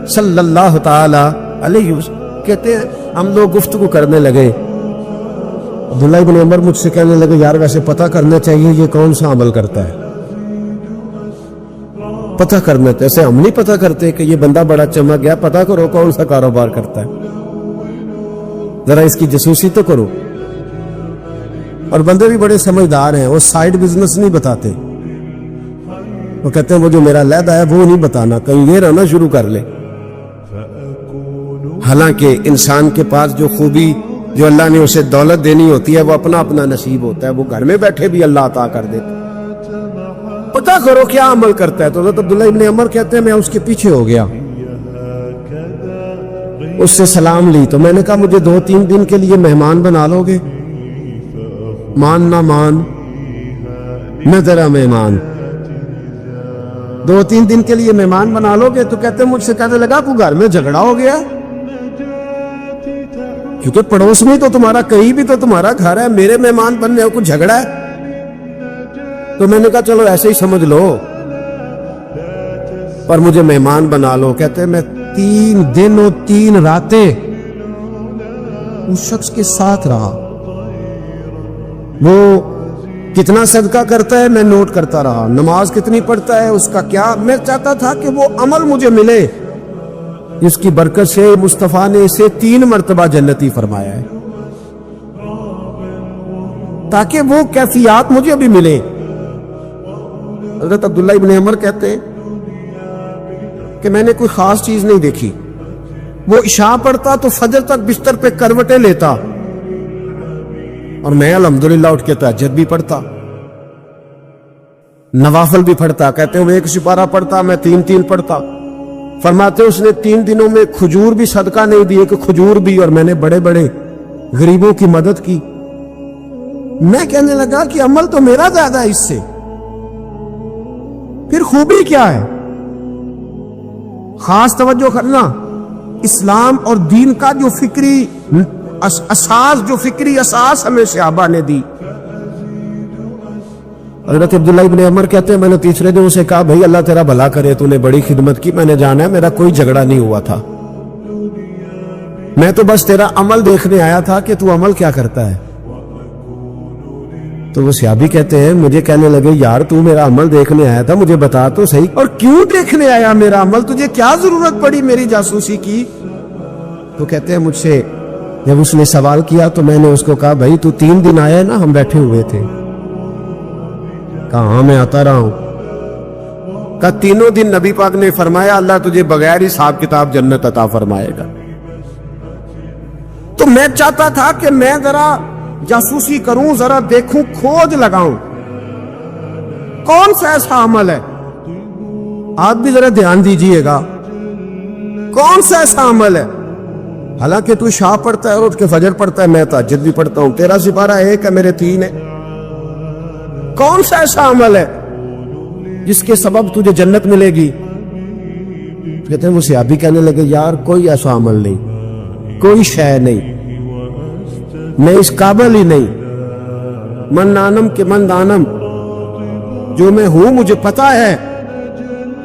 صلی اللہ تعالی علیہ وسلم۔ کہتے ہیں ہم لوگ گفتگو کرنے لگے، عبداللہ ابن عمر مجھ سے کہنے لگے یار ویسے پتہ کرنا چاہیے یہ کون سا عمل کرتا ہے، پتہ کرنا چاہیے، ایسے ہم نہیں پتہ کرتے کہ یہ بندہ بڑا چمک گیا، پتہ کرو کون سا کاروبار کرتا ہے، ذرا اس کی جاسوسی تو کرو۔ اور بندے بھی بڑے سمجھدار ہیں، وہ سائیڈ بزنس نہیں بتاتے، وہ کہتے ہیں وہ جو میرا علیحدہ ہے وہ نہیں بتانا، کہیں یہ رہنا شروع کر لے۔ حالانکہ انسان کے پاس جو خوبی، جو اللہ نے اسے دولت دینی ہوتی ہے، وہ اپنا اپنا نصیب ہوتا ہے، وہ گھر میں بیٹھے بھی اللہ عطا کر دیتا ہے۔ پتہ کرو کیا عمل کرتا ہے۔ تو حضرت عبداللہ ابن عمر کہتے ہیں میں اس کے پیچھے ہو گیا، اس سے سلام لی، تو میں نے کہا مجھے 2-3 دن کے لیے مہمان بنا لو گے؟ مان نہ مان، میں تیرا مہمان، 2-3 دن کے لیے مہمان بنا لو گے؟ تو کہتے ہیں مجھ سے کہنے لگا کوئی گھر میں جھگڑا ہو گیا، کیونکہ پڑوس میں تو تمہارا، کہیں بھی تو تمہارا گھر ہے، میرے مہمان بننے کو جھگڑا ہے؟ تو میں نے کہا چلو ایسے ہی سمجھ لو، پر مجھے مہمان بنا لو۔ کہتے ہیں میں 3 دن اور 3 راتیں اس شخص کے ساتھ رہا، وہ کتنا صدقہ کرتا ہے میں نوٹ کرتا رہا، نماز کتنی پڑھتا ہے، اس کا کیا، میں چاہتا تھا کہ وہ عمل مجھے ملے جس کی برکت سے مصطفیٰ نے اسے 3 مرتبہ جنتی فرمایا ہے، تاکہ وہ کیفیات مجھے بھی ملے۔ حضرت عبداللہ ابن عمر کہتے ہیں کہ میں نے کوئی خاص چیز نہیں دیکھی، وہ عشاء پڑھتا تو فجر تک بستر پہ کروٹیں لیتا، اور میں الحمدللہ اٹھ کے تہجد بھی پڑھتا، نوافل بھی پڑھتا. کہتے ہیں وہ 1 سپارہ پڑھتا، میں 3 پڑھتا. فرماتے اس نے 3 دنوں میں کھجور بھی صدقہ نہیں دی، کہ کھجور بھی، اور میں نے بڑے بڑے غریبوں کی مدد کی. میں کہنے لگا کہ عمل تو میرا زیادہ ہے اس سے، پھر خوبی کیا ہے؟ خاص توجہ کرنا، اسلام اور دین کا جو فکری اساس ہمیں صحابہ نے دی. حضرت عبداللہ ابن عمر کہتے ہیں میں نے تیسرے دن اسے کہا بھائی اللہ تیرا بھلا کرے، تو نے بڑی خدمت کی، میں نے جانا ہے میرا کوئی جھگڑا نہیں ہوا تھا، میں تو بس تیرا عمل دیکھنے آیا تھا کہ تو عمل کیا کرتا ہے. تو وہ صحابی کہتے ہیں مجھے کہنے لگے یار تو میرا عمل دیکھنے آیا تھا، مجھے بتا تو صحیح، اور کیوں دیکھنے آیا میرا عمل؟ تجھے کیا ضرورت پڑی میری جاسوسی کی؟ تو کہتے ہیں مجھ سے جب اس نے سوال کیا تو میں نے اس کو کہا بھائی تو 3 دن آیا ہے نا، ہم بیٹھے ہوئے تھے. کہا ہاں میں آتا رہا ہوں. کہا 3 دن نبی پاک نے فرمایا اللہ تجھے بغیر حساب کتاب جنت عطا فرمائے گا. تو میں چاہتا تھا کہ میں ذرا جاسوسی کروں، ذرا دیکھوں، کھوج لگاؤں کون سا ایسا عمل ہے. آپ بھی ذرا دھیان دیجئے گا، کون سا ایسا عمل ہے؟ حالانکہ تو عشاء پڑھتا ہے اور اٹھ کے فجر پڑھتا ہے، میں تہجد بھی پڑھتا ہوں، تیرا سپارہ 1 ہے میرے 3 ہے. کون سا ایسا عمل ہے جس کے سبب تجھے جنت ملے گی؟ کہتے ہیں وہ صحابی کہنے لگے یار کوئی ایسا عمل نہیں، کوئی شے نہیں، میں اس قابل ہی نہیں. من نانم کے من دانم، جو میں ہوں مجھے پتا ہے.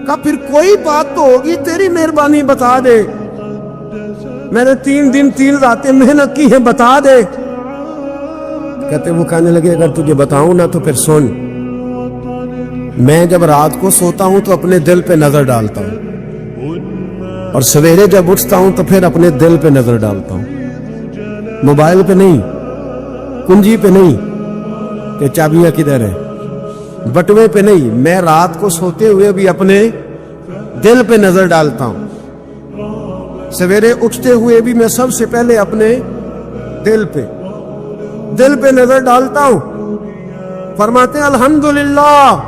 کہا پھر کوئی بات تو ہوگی، تیری مہربانی بتا دے، میں نے 3 دن 3 راتیں محنت کی ہیں، بتا دے. کہتے وہ کہنے لگے اگر تجھے بتاؤں نا تو پھر سن. میں جب رات کو سوتا ہوں تو اپنے دل پہ نظر ڈالتا ہوں، اور سویرے جب اٹھتا ہوں تو پھر اپنے دل پہ نظر ڈالتا ہوں، موبائل پہ نہیں، کنجی پہ نہیں کہ چابیاں کدھر ہیں، بٹوے پہ نہیں. میں رات کو سوتے ہوئے بھی اپنے دل پہ نظر ڈالتا ہوں، سویرے اٹھتے ہوئے بھی میں سب سے پہلے اپنے دل پہ نظر ڈالتا ہوں. فرماتے ہیں الحمدللہ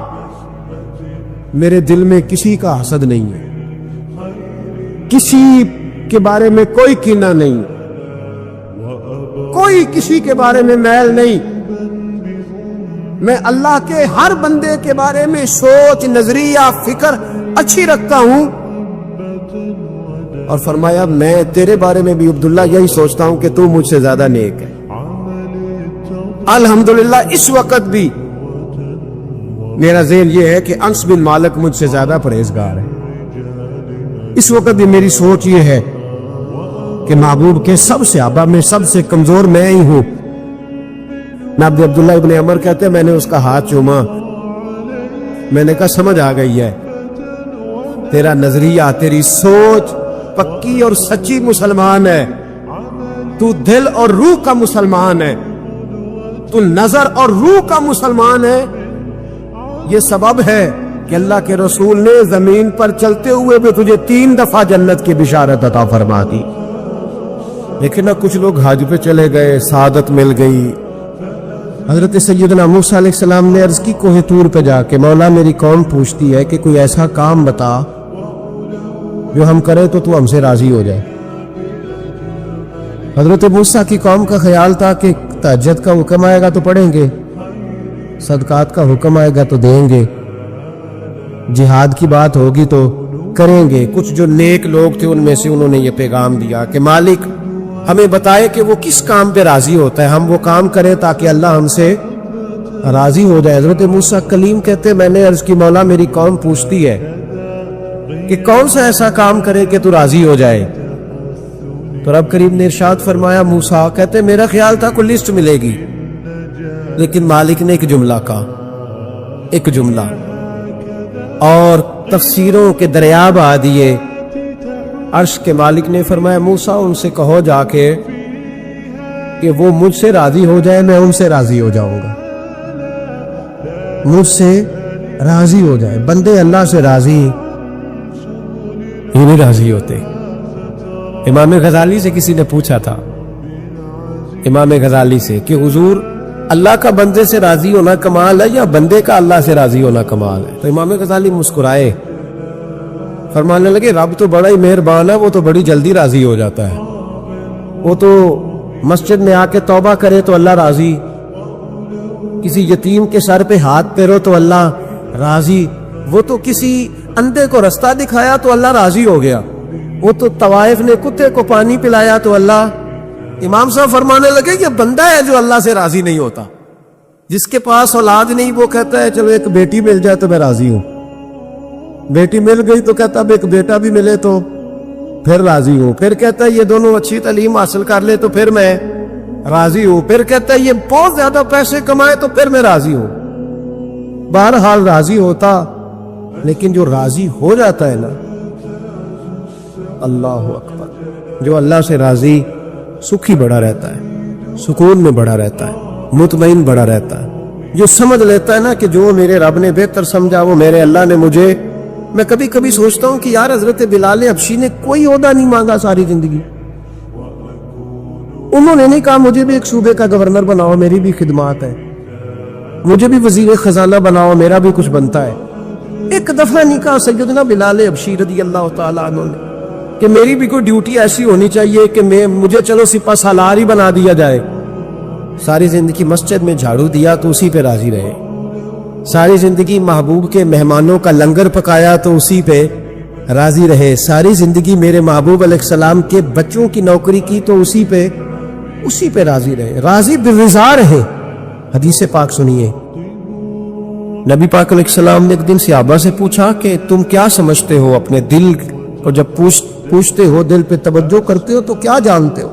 میرے دل میں کسی کا حسد نہیں ہے، کسی کے بارے میں کوئی کینہ نہیں، کوئی کسی کے بارے میں میل نہیں. میں اللہ کے ہر بندے کے بارے میں سوچ، نظریہ، فکر اچھی رکھتا ہوں. اور فرمایا میں تیرے بارے میں بھی عبداللہ یہی سوچتا ہوں کہ تو مجھ سے زیادہ نیک ہے. الحمدللہ اس وقت بھی میرا ذہن یہ ہے کہ انس بن مالک مجھ سے زیادہ پرہیزگار ہے. اس وقت بھی میری سوچ یہ ہے کہ محبوب کے سب صحابہ میں سب سے کمزور میں ہی ہوں. نبی عبداللہ ابن عمر کہتے ہیں میں نے اس کا ہاتھ چوما، میں نے کہا سمجھ آ گئی ہے، تیرا نظریہ، تیری سوچ پکی اور سچی مسلمان ہے، تو دل اور روح کا مسلمان ہے، تو نظر اور روح کا مسلمان ہے. یہ سبب ہے کہ اللہ کے رسول نے زمین پر چلتے ہوئے بھی تجھے 3 دفعہ جنت کی بشارت عطا فرما دی. لیکن نا کچھ لوگ حج پہ چلے گئے، سعادت مل گئی. حضرت سیدنا موسیٰ علیہ السلام نے عرض کی کوہ طور پہ جا کے مولا میری قوم پوچھتی ہے کہ کوئی ایسا کام بتا جو ہم کریں تو ہم سے راضی ہو جائے. حضرت موسیٰ کی قوم کا خیال تھا کہ تہجد کا حکم آئے گا تو پڑھیں گے، صدقات کا حکم آئے گا تو دیں گے، جہاد کی بات ہوگی تو کریں گے. کچھ جو نیک لوگ تھے ان میں سے انہوں نے یہ پیغام دیا کہ مالک ہمیں بتائے کہ وہ کس کام پہ راضی ہوتا ہے، ہم وہ کام کریں تاکہ اللہ ہم سے راضی ہو جائے. حضرت موسیٰ کلیم کہتے میں نے عرض کی مولا میری قوم پوچھتی ہے کہ کون سا ایسا کام کرے کہ تو راضی ہو جائے. تو رب کریم نے ارشاد فرمایا موسیٰ کہتے میرا خیال تھا کوئی لسٹ ملے گی، لیکن مالک نے ایک جملہ کہا، ایک جملہ، اور تفسیروں کے دریا بہا دیے. عرش کے مالک نے فرمایا موسیٰ ان سے کہو جا کے کہ وہ مجھ سے راضی ہو جائے، میں ان سے راضی ہو جاؤں گا. مجھ سے راضی ہو جائے. بندے اللہ سے راضی ہی نہیں راضی ہوتے، امام غزالی سے کسی نے پوچھا تھا، امام غزالی سے، کہ حضور اللہ کا بندے سے راضی ہونا کمال ہے یا بندے کا اللہ سے راضی ہونا کمال ہے؟ تو امام غزالی مسکرائے، فرمانے لگے رب تو بڑا ہی مہربان ہے، وہ تو بڑی جلدی راضی ہو جاتا ہے، وہ تو مسجد میں آ کے توبہ کرے تو اللہ راضی، کسی یتیم کے سر پہ ہاتھ پھیرو تو اللہ راضی، وہ تو کسی اندھے کو رستہ دکھایا تو اللہ راضی ہو گیا، وہ تو طوائف نے کتے کو پانی پلایا تو اللہ۔ امام صاحب فرمانے لگے یہ بندہ ہے جو اللہ سے راضی نہیں ہوتا، جس کے پاس اولاد نہیں وہ کہتا ہے چلو ایک بیٹی مل جائے تو میں راضی ہوں، بیٹی مل گئی تو کہتا اب ایک بیٹا بھی ملے تو پھر راضی ہوں، پھر کہتا ہے یہ دونوں اچھی تعلیم حاصل کر لے تو پھر میں راضی ہوں، پھر کہتا ہے یہ بہت زیادہ پیسے کمائے تو پھر میں راضی ہوں۔ بہرحال راضی ہوتا، لیکن جو راضی ہو جاتا ہے نا، اللہ اکبر، جو اللہ سے راضی سکھی بڑا رہتا ہے، سکون میں بڑا رہتا ہے، مطمئن بڑا رہتا ہے، جو سمجھ لیتا ہے نا کہ جو میرے رب نے بہتر سمجھا وہ میرے اللہ نے مجھے۔ میں کبھی کبھی سوچتا ہوں کہ یار حضرت بلال حبشی نے کوئی عہدہ نہیں مانگا ساری زندگی، انہوں نے نہیں کہا مجھے بھی ایک صوبے کا گورنر بناؤ میری بھی خدمات ہے، مجھے بھی وزیر خزانہ بناؤ میرا بھی کچھ بنتا ہے، ایک دفعہ نہیں کہا سیدنا بلال حبشی رضی اللہ تعالیٰ عنہ نے کہ میری بھی کوئی ڈیوٹی ایسی ہونی چاہیے کہ مجھے چلو سپہ سالار ہی بنا دیا جائے۔ ساری زندگی مسجد میں جھاڑو دیا تو اسی پہ راضی رہے، ساری زندگی محبوب کے مہمانوں کا لنگر پکایا تو اسی پہ راضی رہے، ساری زندگی میرے محبوب علیہ السلام کے بچوں کی نوکری کی تو اسی پہ راضی رہے، راضی بالرضا رہے۔ حدیث پاک سنیے، نبی پاک علیہ السلام نے ایک دن صحابہ سے پوچھا کہ تم کیا سمجھتے ہو اپنے دل کو، جب پوچھتے ہو دل پہ توجہ کرتے ہو تو کیا جانتے ہو؟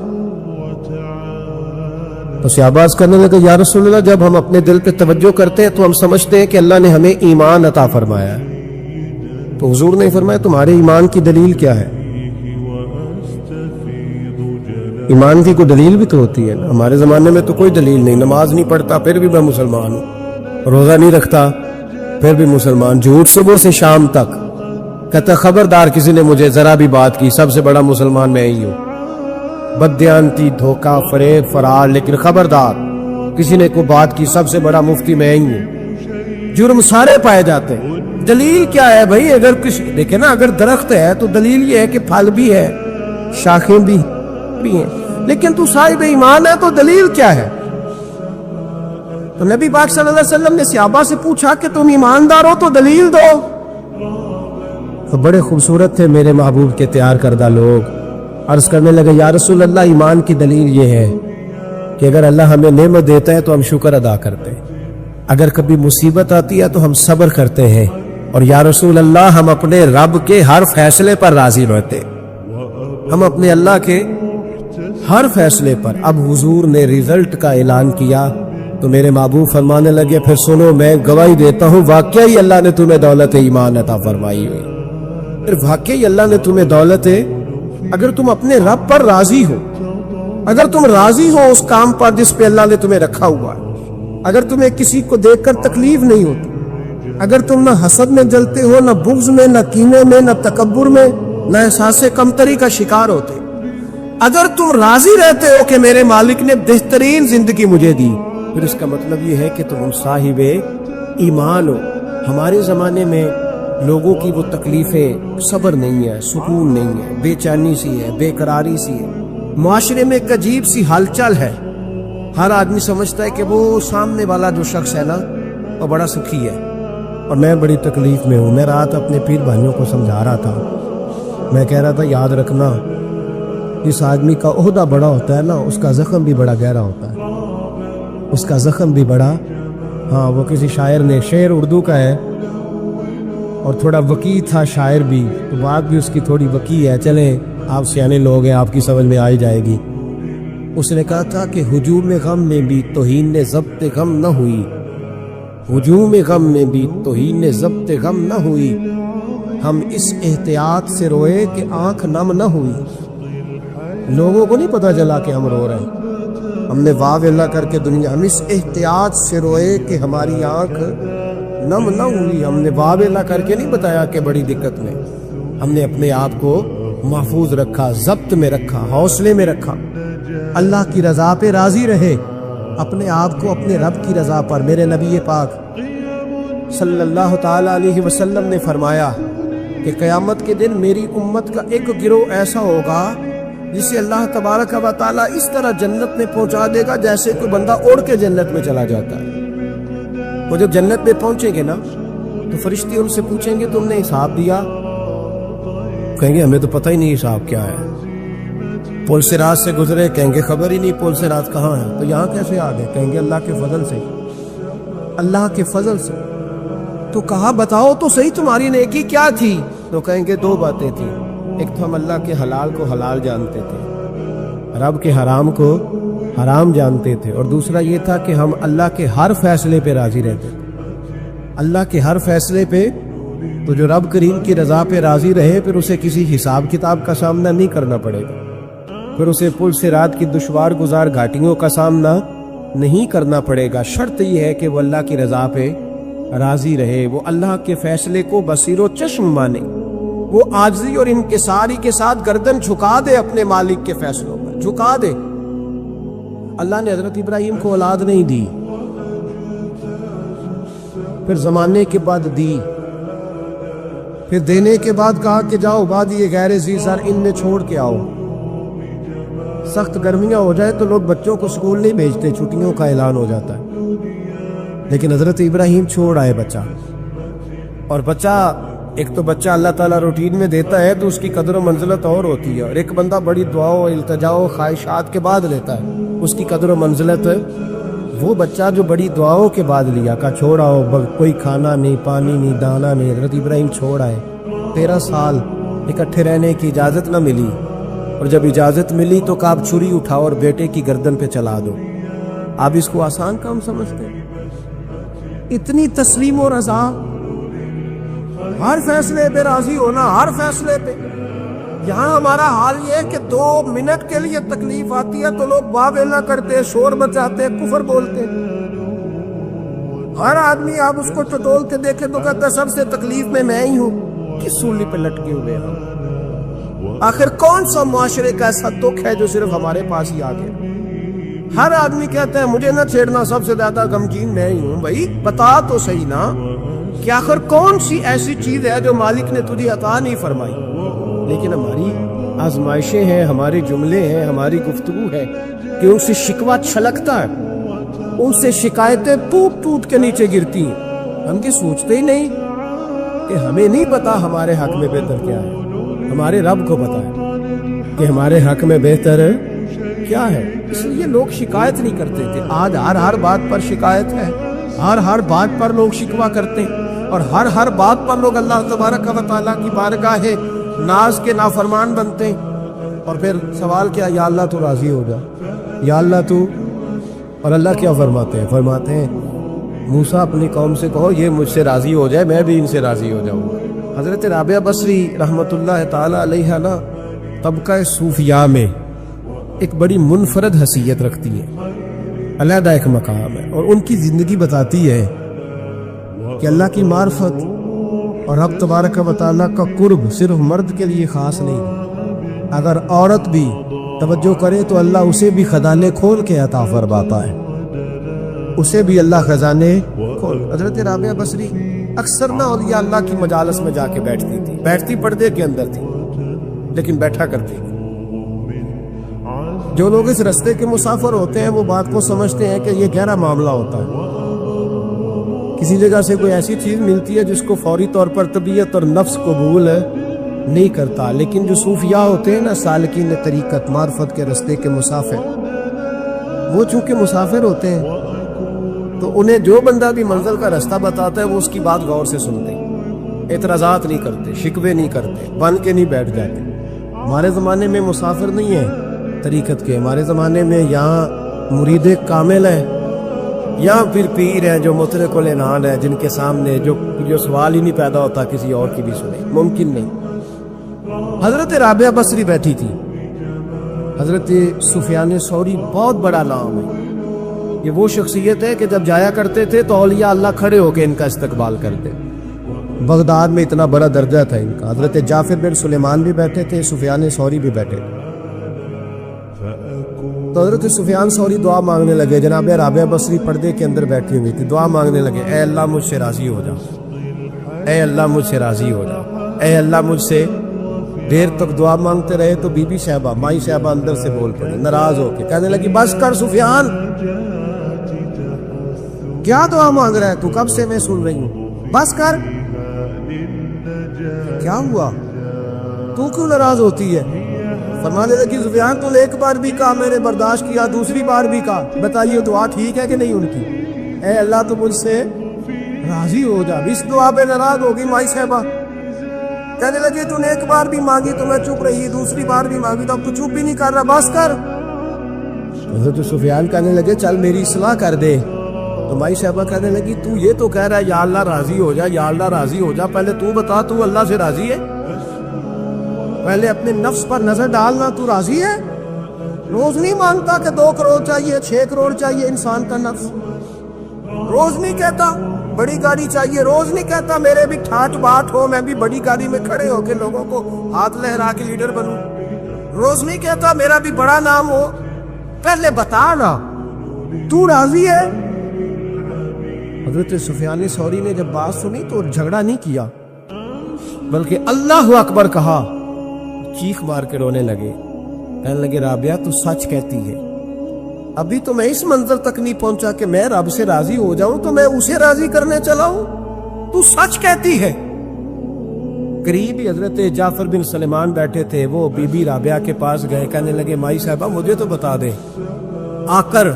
تو صحابہ عرض کرنے لگے یا رسول اللہ جب ہم اپنے دل پہ توجہ کرتے ہیں تو ہم سمجھتے ہیں کہ اللہ نے ہمیں ایمان عطا فرمایا ہے۔ تو حضور نے فرمایا تمہارے ایمان کی دلیل کیا ہے؟ ایمان کی کوئی دلیل بھی تو ہوتی ہے نا، ہمارے زمانے میں تو کوئی دلیل نہیں، نماز نہیں پڑھتا پھر بھی میں مسلمان ہوں، روزہ نہیں رکھتا پھر بھی مسلمان، جھوٹ صبح سے شام تک، کہتا خبردار کسی نے مجھے ذرا بھی بات کی سب سے بڑا مسلمان میں ہی ہوں، بددیانتی، دھوکہ، فریب، فرار، لیکن خبردار کسی نے کوئی بات کی سب سے بڑا مفتی میں ہی ہوں۔ جرم سارے پائے جاتے ہیں، دلیل کیا ہے بھائی؟ اگر کچھ دیکھیں نا، اگر درخت ہے تو دلیل یہ ہے کہ پھل بھی ہے، شاخیں بھی ہیں، لیکن تو صاحب ایمان ہے تو دلیل کیا ہے؟ تو نبی پاک صلی اللہ علیہ وسلم نے صحابہ سے پوچھا کہ تم ایماندار ہو تو دلیل دو۔ تو بڑے خوبصورت تھے میرے محبوب کے تیار کردہ لوگ، عرض کرنے لگے یا رسول اللہ ایمان کی دلیل یہ ہے کہ اگر اللہ ہمیں نعمت دیتا ہے تو ہم شکر ادا کرتے ہیں، اگر کبھی مصیبت آتی ہے تو ہم صبر کرتے ہیں، اور یا رسول اللہ ہم اپنے رب کے ہر فیصلے پر راضی رہتے، ہم اپنے اللہ کے ہر فیصلے پر۔ اب حضور نے رزلٹ کا اعلان کیا تو میرے محبوب فرمانے لگے پھر سنو میں گواہی دیتا ہوں واقعی اللہ نے تمہیں دولت ایمان عطا فرمائی ہوئی، پھر واقعی اللہ نے تمہیں دولت، اگر تم اپنے رب پر راضی ہو، اگر تم راضی ہو اس کام پر جس پہ اللہ نے تمہیں رکھا ہوا ہے، اگر تمہیں کسی کو دیکھ کر تکلیف نہیں ہوتی، اگر تم نہ حسد میں جلتے ہو، نہ بغض میں، نہ کینے میں، نہ تکبر میں، نہ احساس کمتری کا شکار ہوتے، اگر تم راضی رہتے ہو کہ میرے مالک نے بہترین زندگی مجھے دی، پھر اس کا مطلب یہ ہے کہ تم صاحب ایمان ہو۔ ہمارے زمانے میں لوگوں کی وہ تکلیفیں، صبر نہیں ہے، سکون نہیں ہے، بے چینی سی ہے، بے قراری سی ہے، معاشرے میں ایک عجیب سی ہلچل ہے، ہر آدمی سمجھتا ہے کہ وہ سامنے والا جو شخص ہے نا وہ بڑا سکھی ہے اور میں بڑی تکلیف میں ہوں۔ میں رات اپنے پیر بھائیوں کو سمجھا رہا تھا، میں کہہ رہا تھا یاد رکھنا اس آدمی کا عہدہ بڑا ہوتا ہے نا اس کا زخم بھی بڑا گہرا ہوتا ہے، اس کا زخم بھی بڑا، ہاں وہ کسی شاعر نے، شعر اردو کا ہے اور تھوڑا وقی تھا شاعر بھی، تو بات بھی اس کی تھوڑی وقی ہے، چلیں آپ سیانے لوگ ہیں آپ کی سمجھ میں آ ہی جائے گی۔ اس نے کہا تھا کہ ہجوم غم میں بھی توہین نے ضبط غم نہ ہوئی، ہجوم غم میں بھی توہین نے ضبط غم نہ ہوئی، ہم اس احتیاط سے روئے کہ آنکھ نم نہ ہوئی۔ لوگوں کو نہیں پتا چلا کہ ہم رو رہے ہیں، ہم نے واہ اللہ کر کے دنیا، ہم اس احتیاط سے روئے کہ ہماری آنکھ نم نہ ہوئی، ہم نے واہ اللہ کر کے نہیں بتایا کہ بڑی دقت میں، ہم نے اپنے آپ کو محفوظ رکھا، ضبط میں رکھا، حوصلے میں رکھا، اللہ کی رضا پہ راضی رہے، اپنے آپ کو اپنے رب کی رضا پر۔ میرے نبی پاک صلی اللہ تعالی علیہ وسلم نے فرمایا کہ قیامت کے دن میری امت کا ایک گروہ ایسا ہوگا جسے اللہ تبارک و تعالیٰ اس طرح جنت میں پہنچا دے گا جیسے کوئی بندہ اڑ کے جنت میں چلا جاتا ہے۔ وہ جب جنت میں پہنچیں گے نا تو فرشتے ان سے پوچھیں گے تم نے حساب دیا؟ کہیں گے ہمیں تو پتہ ہی نہیں حساب کیا ہے۔ پل صراط سے گزرے، کہیں گے خبر ہی نہیں پل صراط کہاں ہے، تو یہاں کیسے آ گئے؟ کہیں گے اللہ کے فضل سے، اللہ کے فضل سے۔ تو کہا بتاؤ تو صحیح تمہاری نیکی کیا تھی؟ تو کہیں گے دو باتیں تھیں، ایک تو ہم اللہ کے حلال کو حلال جانتے تھے، رب کے حرام کو حرام جانتے تھے، اور دوسرا یہ تھا کہ ہم اللہ کے ہر فیصلے پہ راضی رہتے تھے، اللہ کے ہر فیصلے پہ۔ تو جو رب کریم کی رضا پہ راضی رہے پھر اسے کسی حساب کتاب کا سامنا نہیں کرنا پڑے گا، پھر اسے پل صراط کی دشوار گزار گھاٹیوں کا سامنا نہیں کرنا پڑے گا۔ شرط یہ ہے کہ وہ اللہ کی رضا پہ راضی رہے، وہ اللہ کے فیصلے کو بصیر و چشم مانے، وہ عاجزی اور انکساری کے ساتھ گردن جھکا دے اپنے مالک کے فیصلوں پر، جھکا دے۔ اللہ نے حضرت ابراہیم کو اولاد نہیں دی، پھر زمانے کے بعد دی، پھر دینے کے بعد کہا کہ جاؤ وادی غیر ذی زرع ان میں چھوڑ کے آؤ۔ سخت گرمیاں ہو جائے تو لوگ بچوں کو اسکول نہیں بھیجتے، چھٹیوں کا اعلان ہو جاتا ہے، لیکن حضرت ابراہیم چھوڑ آئے بچہ۔ اور بچہ، ایک تو بچہ اللہ تعالیٰ روٹین میں دیتا ہے تو اس کی قدر و منزلت اور ہوتی ہے، اور ایک بندہ بڑی دعاؤں التجاؤں خواہشات کے بعد لیتا ہے، اس کی قدر و منزلت۔ وہ بچہ جو بڑی دعاؤں کے بعد لیا، کا چھوڑا ہو، کوئی کھانا نہیں، پانی نہیں، دانا نہیں، حضرت ابراہیم چھوڑ آئے۔ 13 سال اکٹھے رہنے کی اجازت نہ ملی، اور جب اجازت ملی تو کہا اب چھری اٹھاؤ اور بیٹے کی گردن پہ چلا دو۔ آپ اس کو آسان کام سمجھتے ہیں؟ اتنی تسلیم و رضا، ہر فیصلے پہ راضی ہونا، ہر فیصلے پہ۔ یہاں ہمارا حال یہ ہے کہ 2 منٹ کے لیے تکلیف آتی ہے تو لوگ واویلا کرتے، شور مچاتے، کفر بولتے۔ ہر آدمی آپ اس کو ٹٹول کے دیکھیں تو کہتا ہے سب سے تکلیف میں ہی ہوں۔ کس سولی پہ لٹکے ہوئے ہم؟ آخر کون سا معاشرے کا ایسا دکھ ہے جو صرف ہمارے پاس ہی آ گیا؟ ہر آدمی کہتا ہے مجھے نہ چھیڑنا، سب سے زیادہ غمگین میں ہی ہوں۔ بھائی بتا تو صحیح نا کہ آخر کون سی ایسی چیز ہے جو مالک نے تجھے عطا نہیں فرمائی؟ لیکن ہماری آزمائشیں ہیں، ہمارے جملے ہیں، ہماری گفتگو ہے کہ ان سے شکوہ چھلکتا ہے، ان سے شکایتیں ٹوٹ ٹوٹ کے نیچے گرتی ہیں۔ ہم یہ سوچتے ہی نہیں کہ ہمیں نہیں پتا ہمارے حق میں بہتر کیا ہے، ہمارے رب کو پتا ہے کہ ہمارے حق میں بہتر کیا ہے۔ اس لیے لوگ شکایت نہیں کرتے تھے، آج ہر بات پر شکایت ہے، ہر بات پر لوگ شکوہ کرتے ہیں، اور ہر بات پر لوگ اللہ تبارک و تعالیٰ کی بارگاہ ناز کے نافرمان بنتے ہیں۔ اور پھر سوال کیا، یا اللہ تو راضی ہو جا، یا اللہ تو۔ اور اللہ کیا فرماتے ہیں؟ فرماتے ہیں موسیٰ اپنی قوم سے کہو یہ مجھ سے راضی ہو جائے، میں بھی ان سے راضی ہو جاؤں گا۔ حضرت رابعہ بصری رحمۃ اللہ تعالی علیہ نا طبقہ صوفیاء میں ایک بڑی منفرد حیثیت رکھتی ہے، علیحدہ ایک مقام ہے، اور ان کی زندگی بتاتی ہے کہ اللہ کی معرفت اور رب تبارک و تعالیٰ کا قرب صرف مرد کے لیے خاص نہیں، اگر عورت بھی توجہ کرے تو اللہ اسے بھی خزانے کھول کے عطا فرماتا ہے، اسے بھی اللہ خزانے کھول۔ حضرت رابعہ بصری اکثر نہ اولیاء اللہ کی مجالس میں جا کے بیٹھتی تھی، بیٹھتی پردے کے اندر تھی لیکن بیٹھا کرتی تھی۔ جو لوگ اس رستے کے مسافر ہوتے ہیں وہ بات کو سمجھتے ہیں کہ یہ گہرا معاملہ ہوتا ہے، کسی جگہ سے کوئی ایسی چیز ملتی ہے جس کو فوری طور پر طبیعت اور نفس قبول نہیں کرتا، لیکن جو صوفیاء ہوتے ہیں نا، سالکین طریقت، معرفت کے رستے کے مسافر، وہ چونکہ مسافر ہوتے ہیں تو انہیں جو بندہ بھی منزل کا رستہ بتاتا ہے وہ اس کی بات غور سے سنتے ہیں، اعتراضات نہیں کرتے، شکوے نہیں کرتے، بن کے نہیں بیٹھ جاتے۔ ہمارے زمانے میں مسافر نہیں ہیں طریقت کے، ہمارے زمانے میں یہاں مرید کامل ہیں، یا پھر پیر ہیں جو مطلق العنان ہیں، جن کے سامنے جو سوال ہی نہیں پیدا ہوتا کسی اور کی بھی سنے، ممکن نہیں۔ حضرت رابعہ بصری بیٹھی تھی، حضرت سفیان ثوری بہت بڑا نام ہے، یہ وہ شخصیت ہے کہ جب جایا کرتے تھے تو اولیاء اللہ کھڑے ہو کے ان کا استقبال کرتے، بغداد میں اتنا بڑا درجہ تھا ان کا. حضرت جعفر بن سلیمان بھی بیٹھے تھے, سفیان ثوری بھی بیٹھے تھے. تو حضرت سفیان ثوری دعا مانگنے لگے. جناب رابعہ بصری پردے کے اندر بیٹھی ہوئی تھی, دعا مانگنے لگے, اے اللہ مجھ سے راضی ہو جا, اے اللہ مجھ سے راضی ہو جا, اے اللہ مجھ سے. دیر تک دعا مانگتے رہے تو بی بی صاحبہ, مائی صاحبہ اندر سے بول پڑی ناراض ہو کے, کہنے لگی بس کر سفیان, کیا دعا مانگ رہا ہے تو, کب سے میں سن رہی ہوں, بس کر. کیا ہوا, تو کیوں ناراض ہوتی ہے؟ فرمانے لگی سفیان تو نے ایک بار بھی کہا میں نے برداشت کیا, دوسری بار بھی کہا, بتائیے دعا ٹھیک ہے کہ نہیں ان کی؟ اے اللہ تو مجھ سے راضی ہو جا. اس دعا پہ ناراض ہوگی مائی صاحبہ, کہنے لگی تو نے ایک بار بھی مانگی تو میں چپ رہی, دوسری بار بھی مانگی تو اب تو چپ بھی نہیں کر رہا, بس کر. حضرت سفیان کہنے لگے چل میری اصلاح کر دے. تو مائی صاحبہ کہنے لگی تو یہ تو کہہ رہا ہے یا اللہ راضی ہو جا, یا اللہ راضی ہو جا, پہلے تو بتا تو اللہ سے راضی ہے؟ پہلے اپنے نفس پر نظر ڈالنا, تو راضی ہے؟ روز نہیں مانگتا کہ 2 کروڑ چاہیے, 6 کروڑ چاہیے انسان کا نفس, روز نہیں کہتا بڑی گاڑی چاہیے, روز نہیں کہتا میرے بھی ٹھاٹ باٹ ہو, میں بھی بڑی گاڑی میں کھڑے ہو کے لوگوں کو ہاتھ لہرا کے لیڈر بنوں, روز نہیں کہتا میرا بھی بڑا نام ہو. پہلے بتا نا تو راضی ہے؟ حضرت سفیان ثوری نے جب بات سنی تو جھگڑا نہیں کیا, بلکہ اللہ اکبر کہا, چیخ مار کے رونے لگے. کہنے لگے رابعہ تو سچ کہتی ہے, ابھی تو میں اس منظر تک نہیں پہنچا کہ میں رب سے راضی ہو جاؤں تو میں اسے راضی کرنے چلا ہوں, تو سچ کہتی ہے. قریب ہی حضرت جعفر بن سلیمان بیٹھے تھے, وہ بی بی رابعہ کے پاس گئے, کہنے لگے مائی صاحبہ مجھے تو بتا دے آ کر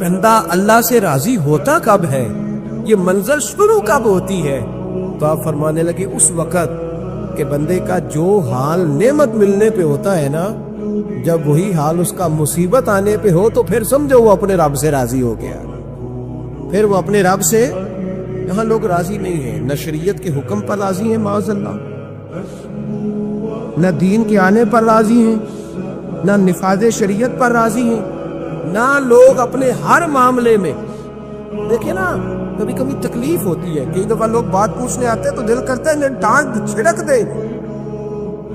بندہ اللہ سے راضی ہوتا کب ہے, یہ منظر شروع کب ہوتی ہے؟ تو آپ فرمانے لگے اس وقت کہ بندے کا جو حال نعمت ملنے پہ ہوتا ہے نا, جب وہی حال اس کا مصیبت آنے پہ ہو تو پھر سمجھو وہ اپنے رب سے راضی ہو گیا. پھر وہ اپنے رب سے, یہاں لوگ راضی نہیں ہیں, نہ شریعت کے حکم پر راضی ہیں معاذ اللہ, نہ دین کے آنے پر راضی ہیں, نہ نفاذ شریعت پر راضی ہیں, نہ لوگ اپنے ہر معاملے میں. دیکھیں نا کبھی کبھی تکلیف ہوتی ہے, کئی دفعہ لوگ بات پوچھنے آتے ہیں تو دل کرتا ہے ڈانٹ چھڑک دے.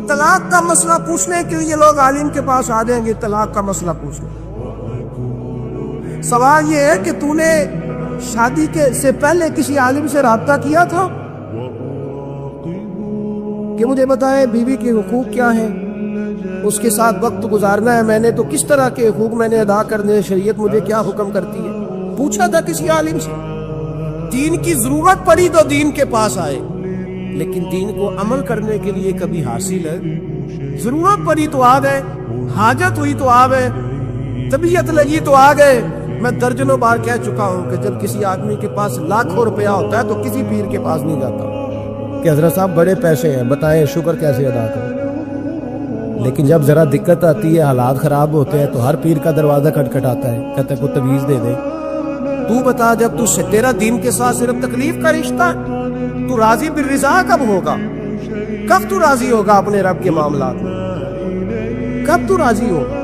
طلاق کا مسئلہ پوچھنے کے لیے لوگ عالم کے پاس آ جائیں گے, طلاق کا مسئلہ پوچھنے. سوال یہ ہے کہ تو نے شادی سے پہلے کسی عالم سے رابطہ کیا تھا کہ مجھے بتائے بیوی کے حقوق کیا ہیں, اس کے ساتھ وقت گزارنا ہے میں نے تو کس طرح کے حقوق میں نے ادا کرنے, شریعت مجھے کیا حکم کرتی ہے؟ پوچھا تھا کسی عالم سے؟ دین کی ضرورت پڑی تو دین کے پاس آئے, لیکن دین کو عمل کرنے کے لیے کبھی حاصل ہے, ضرورت پڑی تو آ گئے, حاجت ہوئی تو آ گئے, طبیعت لگی تو آ گئے. میں درجنوں بار کہہ چکا ہوں کہ جب کسی آدمی کے پاس لاکھوں روپیہ ہوتا ہے تو کسی پیر کے پاس نہیں جاتا کہ حضرت صاحب بڑے پیسے ہیں بتائیں شکر کیسے ادا کریں. لیکن جب ذرا دقت آتی ہے, حالات خراب ہوتے ہیں تو ہر پیر کا دروازہ کھٹکھٹاتا ہے, کہتا ہے کوئی تعویذ دے دے. تو بتا جب تو تیرا دین کے ساتھ صرف تکلیف کا رشتہ ہے, تو راضی بالرضا کب ہوگا؟ کب تو راضی ہوگا اپنے رب کے معاملات میں؟ کب تو راضی ہوگا؟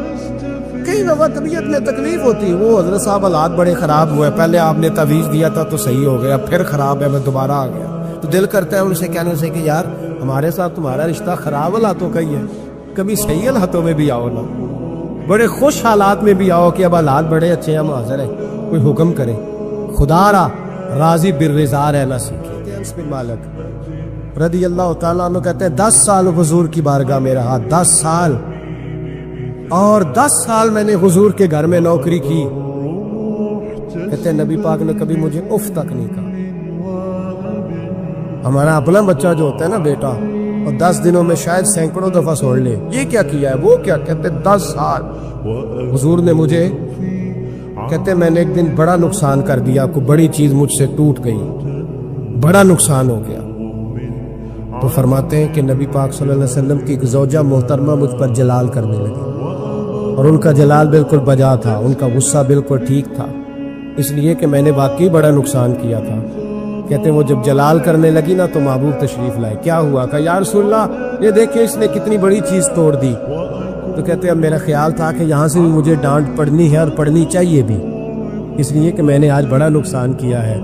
کئی دفعہ طبیعت میں تکلیف ہوتی ہے, وہ حضرت صاحب حالات بڑے خراب ہوئے, پہلے آپ نے تعویذ دیا تھا تو صحیح ہو گیا, پھر خراب ہے میں دوبارہ آ گیا. تو دل کرتا ہے ان سے کہنے سے کہ یار ہمارے ساتھ تمہارا رشتہ خراب حالاتوں کا ہی ہے, کبھی صحیح حالاتوں میں بھی آؤ نا, بڑے خوش حالات میں بھی آؤ کہ اب حالات بڑے اچھے ہیں, ہم حاضر ہیں, کوئی حکم کرے. خدا را راضی بالرضا رہنا سیکھے. مالک رضی اللہ تعالیٰ عنہ کہتے ہیں 10 سال حضور کی بارگاہ میں رہا, 10 سال, اور 10 سال میں نے حضور کے گھر میں نوکری کی. کہتے ہیں نبی پاک نے کبھی مجھے اف تک نہیں کہا. ہمارا اپنا بچہ جو ہوتا ہے نا بیٹا, اور 10 دنوں میں شاید سینکڑوں دفعہ سوڑ لے, یہ کیا کیا ہے وہ کیا, کہتے 10 سال. حضور نے مجھے, کہتے میں نے ایک دن بڑا نقصان کر دیا, کوئی بڑی چیز مجھ سے ٹوٹ گئی, بڑا نقصان ہو گیا. تو فرماتے ہیں کہ نبی پاک صلی اللہ علیہ وسلم کی ایک زوجہ محترمہ مجھ پر جلال کرنے لگی, اور ان کا جلال بالکل بجا تھا, ان کا غصہ بالکل ٹھیک تھا, اس لیے کہ میں نے واقعی بڑا نقصان کیا تھا. کہتے ہیں وہ جب جلال کرنے لگی نا تو محبوب تشریف لائے. کیا ہوا؟ کہا یا رسول اللہ یہ دیکھیں اس نے کتنی بڑی چیز توڑ دی. تو کہتے ہیں اب میرا خیال تھا کہ یہاں سے بھی مجھے ڈانٹ پڑنی ہے اور پڑنی چاہیے بھی, اس لیے کہ میں نے آج بڑا نقصان کیا ہے.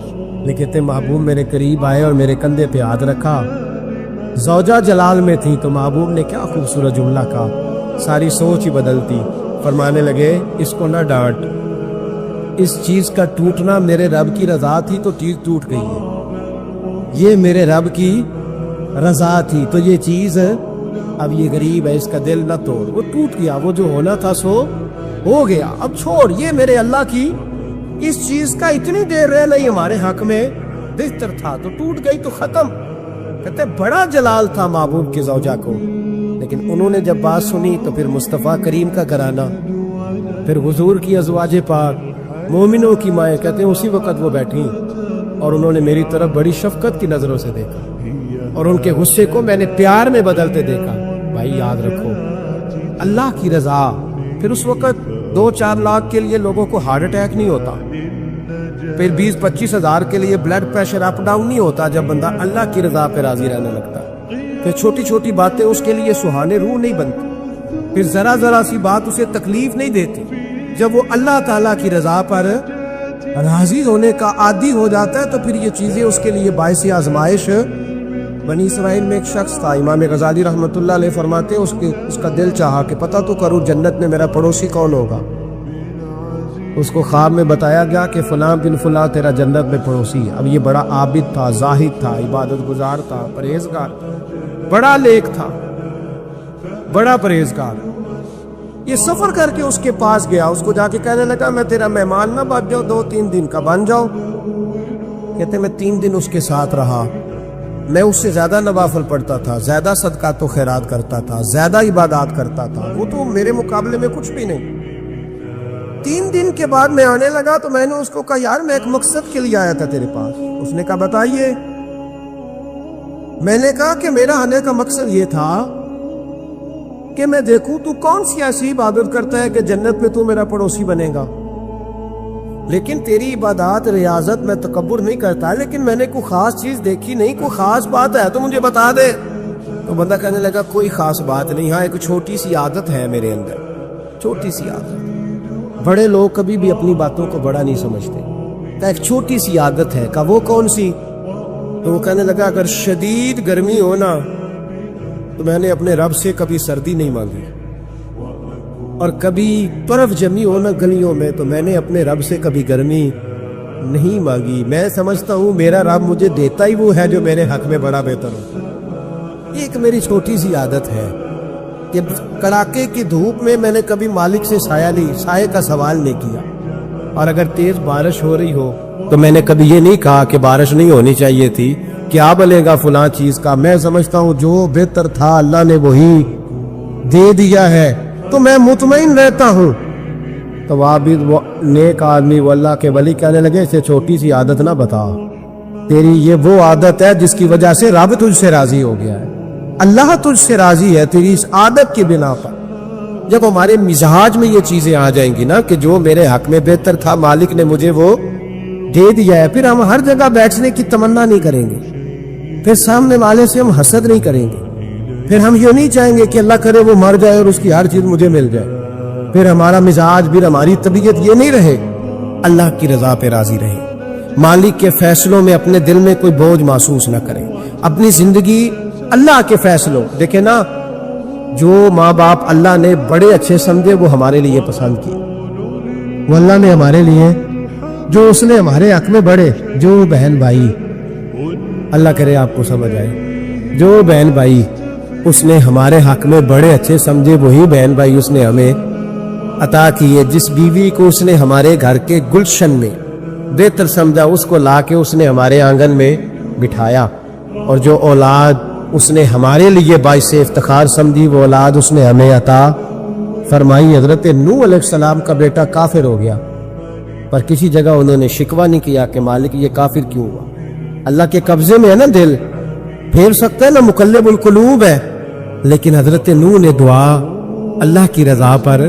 لیکن کہتے محبوب میرے قریب آئے اور میرے کندھے پہ ہاتھ رکھا، زوجہ جلال میں تھی تو محبوب نے کیا خوبصورت جملہ کہا، ساری سوچ ہی بدلتی۔ فرمانے لگے اس کو نہ ڈانٹ، اس چیز کا ٹوٹنا میرے رب کی رضا تھی تو چیز ٹوٹ گئی ہے، یہ میرے رب کی رضا تھی تو یہ چیز اب یہ غریب ہے، اس کا دل نہ توڑ، وہ ٹوٹ گیا، وہ جو ہونا تھا سو ہو گیا، اب چھوڑ، یہ میرے اللہ کی اس چیز کا اتنی دیر رہنا ہی ہمارے حق میں بہتر تھا، تو ٹوٹ گئی تو ختم۔ کہتے بڑا جلال تھا محبوب کے زوجہ کو، لیکن انہوں نے جب بات سنی تو پھر مصطفیٰ کریم کا گھرانہ، پھر حضور کی ازواج پاک، مومنوں کی مائیں، کہتے ہیں اسی وقت وہ بیٹھی اور انہوں نے میری طرف بڑی شفقت کی نظروں سے دیکھا اور ان کے غصے کو میں نے پیار میں بدلتے دیکھا۔ بھائی یاد رکھو اللہ کی رضا، پھر اس وقت 2-4 لاکھ کے لیے لوگوں کو ہارٹ اٹیک نہیں ہوتا، پھر 20-25 ہزار کے لیے بلڈ پریشر اپ ڈاؤن نہیں ہوتا جب بندہ اللہ کی رضا پہ راضی رہنے لگتا، پھر چھوٹی چھوٹی باتیں اس کے لیے سہانے روح نہیں بنتی، پھر ذرا ذرا سی بات اسے تکلیف نہیں دیتی، جب وہ اللہ تعالیٰ کی رضا پر راضی ہونے کا عادی ہو جاتا ہے تو پھر یہ چیزیں اس کے لیے باعث آزمائش۔ بنی اسرائیل میں ایک شخص تھا، امام غزالی رحمۃ اللہ علیہ فرماتے اس کا دل چاہا کہ پتہ تو کروں جنت میں میرا پڑوسی کون ہوگا، اس کو خواب میں بتایا گیا کہ فلاں بن فلاں تیرا جنت میں پڑوسی ہے۔ اب یہ بڑا عابد تھا، زاہد تھا، عبادت گزار تھا، پرہیزگار، بڑا نیک تھا، بڑا پرہیزگار۔ یہ سفر کر کے اس کے پاس گیا، اس کو جا کے کہنے لگا میں تیرا مہمان نہ بن جاؤ، 2-3 دن کا بن جاؤ۔ کہتے میں 3 دن اس کے ساتھ رہا، میں اس سے زیادہ نوافل پڑھتا تھا، زیادہ صدقات و خیرات کرتا تھا، زیادہ عبادات کرتا تھا، وہ تو میرے مقابلے میں کچھ بھی نہیں۔ 3 دن کے بعد میں آنے لگا تو میں نے اس کو کہا یار میں ایک مقصد کے لیے آیا تھا تیرے پاس۔ اس نے کہا بتائیے۔ میں نے کہا کہ میرا آنے کا مقصد یہ تھا کہ میں دیکھوں تو کون سی ایسی عبادت کرتا ہے کہ جنت میں تو میرا پڑوسی بنے گا، لیکن تیری عبادات ریاضت میں تکبر نہیں کرتا، لیکن میں نے کوئی خاص چیز دیکھی نہیں، کوئی خاص بات ہے تو مجھے بتا دے۔ تو بندہ کہنے لگا کوئی خاص بات نہیں، ہاں ایک چھوٹی سی عادت ہے میرے اندر، چھوٹی سی عادت۔ بڑے لوگ کبھی بھی اپنی باتوں کو بڑا نہیں سمجھتے، کہ ایک چھوٹی سی عادت ہے، کہ وہ کون سی؟ تو وہ کہنے لگا اگر شدید گرمی ہو نا تو میں نے اپنے رب سے کبھی سردی نہیں مانگی، اور کبھی برف جمی ہو نا گلیوں میں تو میں نے اپنے رب سے کبھی گرمی نہیں مانگی۔ میں سمجھتا ہوں میرا رب مجھے دیتا ہی وہ ہے جو میرے حق میں بڑا بہتر ہو۔ یہ ایک میری چھوٹی سی عادت ہے کہ کڑاکے کی دھوپ میں نے کبھی مالک سے سائے کا سوال نہیں کیا، اور اگر تیز بارش ہو رہی ہو تو میں نے کبھی یہ نہیں کہا کہ بارش نہیں ہونی چاہیے تھی، کیا بلے گا فلاں چیز کا۔ میں سمجھتا ہوں جو بہتر تھا اللہ نے وہی دے دیا ہے تو میں مطمئن رہتا ہوں۔ تو عابد نیک آدمی وہ اللہ کے ولی کہنے لگے اسے چھوٹی سی عادت نہ بتا، تیری یہ وہ عادت ہے جس کی وجہ سے رب تجھ سے راضی ہو گیا ہے، اللہ تجھ سے راضی ہے تیری اس عادت کی بنا پر۔ جب ہمارے مزاج میں یہ چیزیں آ جائیں گی نا کہ جو میرے حق میں بہتر تھا مالک نے مجھے وہ دے دیا ہے، پھر ہم ہر جگہ بیٹھنے کی تمنا نہیں کریں گے، پھر سامنے والے سے ہم حسد نہیں کریں گے، پھر ہم یہ نہیں چاہیں گے کہ اللہ کرے وہ مر جائے اور اس کی ہر چیز مجھے مل جائے، پھر ہمارا مزاج پھر ہماری طبیعت یہ نہیں رہے، اللہ کی رضا پہ راضی رہے، مالک کے فیصلوں میں اپنے دل میں کوئی بوجھ محسوس نہ کریں، اپنی زندگی اللہ کے فیصلوں دیکھیں نا، جو ماں باپ اللہ نے بڑے اچھے سمجھے وہ ہمارے لیے پسند کیے، وہ اللہ نے ہمارے لیے جو اس نے ہمارے حق میں بڑے، جو بہن بھائی اللہ کرے آپ کو سمجھ آئے، جو بہن بھائی اس نے ہمارے حق میں بڑے اچھے سمجھے وہی بہن بھائی اس نے ہمیں عطا کیے، جس بیوی کو اس نے ہمارے گھر کے گلشن میں بہتر سمجھا اس کو لا کے اس نے ہمارے آنگن میں بٹھایا، اور جو اولاد اس نے ہمارے لیے باعث افتخار سمجھی وہ اولاد اس نے ہمیں عطا فرمائی۔ حضرت نوح علیہ السلام کا بیٹا کافر ہو گیا، پر کسی جگہ انہوں نے شکوہ نہیں کیا کہ مالک یہ کافر کیوں ہوا، اللہ کے قبضے میں ہے نا دل، پھیر سکتا ہے نا، مقلب القلوب ہے، لیکن حضرت نوح نے دعا اللہ کی رضا پر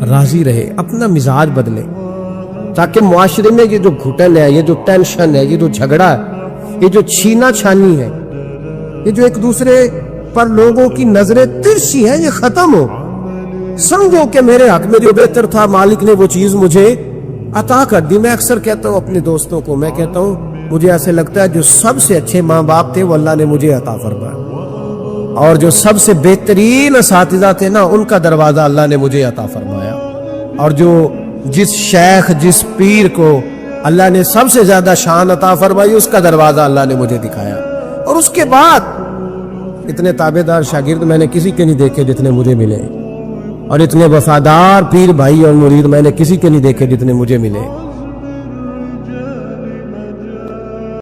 راضی رہے، اپنا مزاج بدلے، تاکہ معاشرے میں یہ جو گھٹن ہے، یہ جو ٹینشن ہے، یہ جو جھگڑا ہے، یہ جو چھینا چھانی ہے، یہ جو ایک دوسرے پر لوگوں کی نظریں ترچھی ہیں، یہ ختم ہو۔ سمجھو کہ میرے حق میں جو بہتر تھا مالک نے وہ چیز مجھے عطا کر دی۔ میں اکثر کہتا ہوں اپنے دوستوں کو، میں کہتا ہوں مجھے ایسے لگتا ہے جو سب سے اچھے ماں باپ تھے وہ اللہ نے مجھے عطا فرمایا، اور جو سب سے بہترین اساتذہ تھے نا ان کا دروازہ اللہ نے مجھے عطا فرمایا، اور جو جس شیخ جس پیر کو اللہ نے سب سے زیادہ شان عطا فرمائی اس کا دروازہ اللہ نے مجھے دکھایا۔ اور اس کے بعد اتنے تابع دار شاگرد میں نے کسی کے نہیں دیکھے جتنے مجھے ملے، اور اتنے وفادار پیر بھائی اور مرید میں نے کسی کے نہیں دیکھے جتنے مجھے ملے۔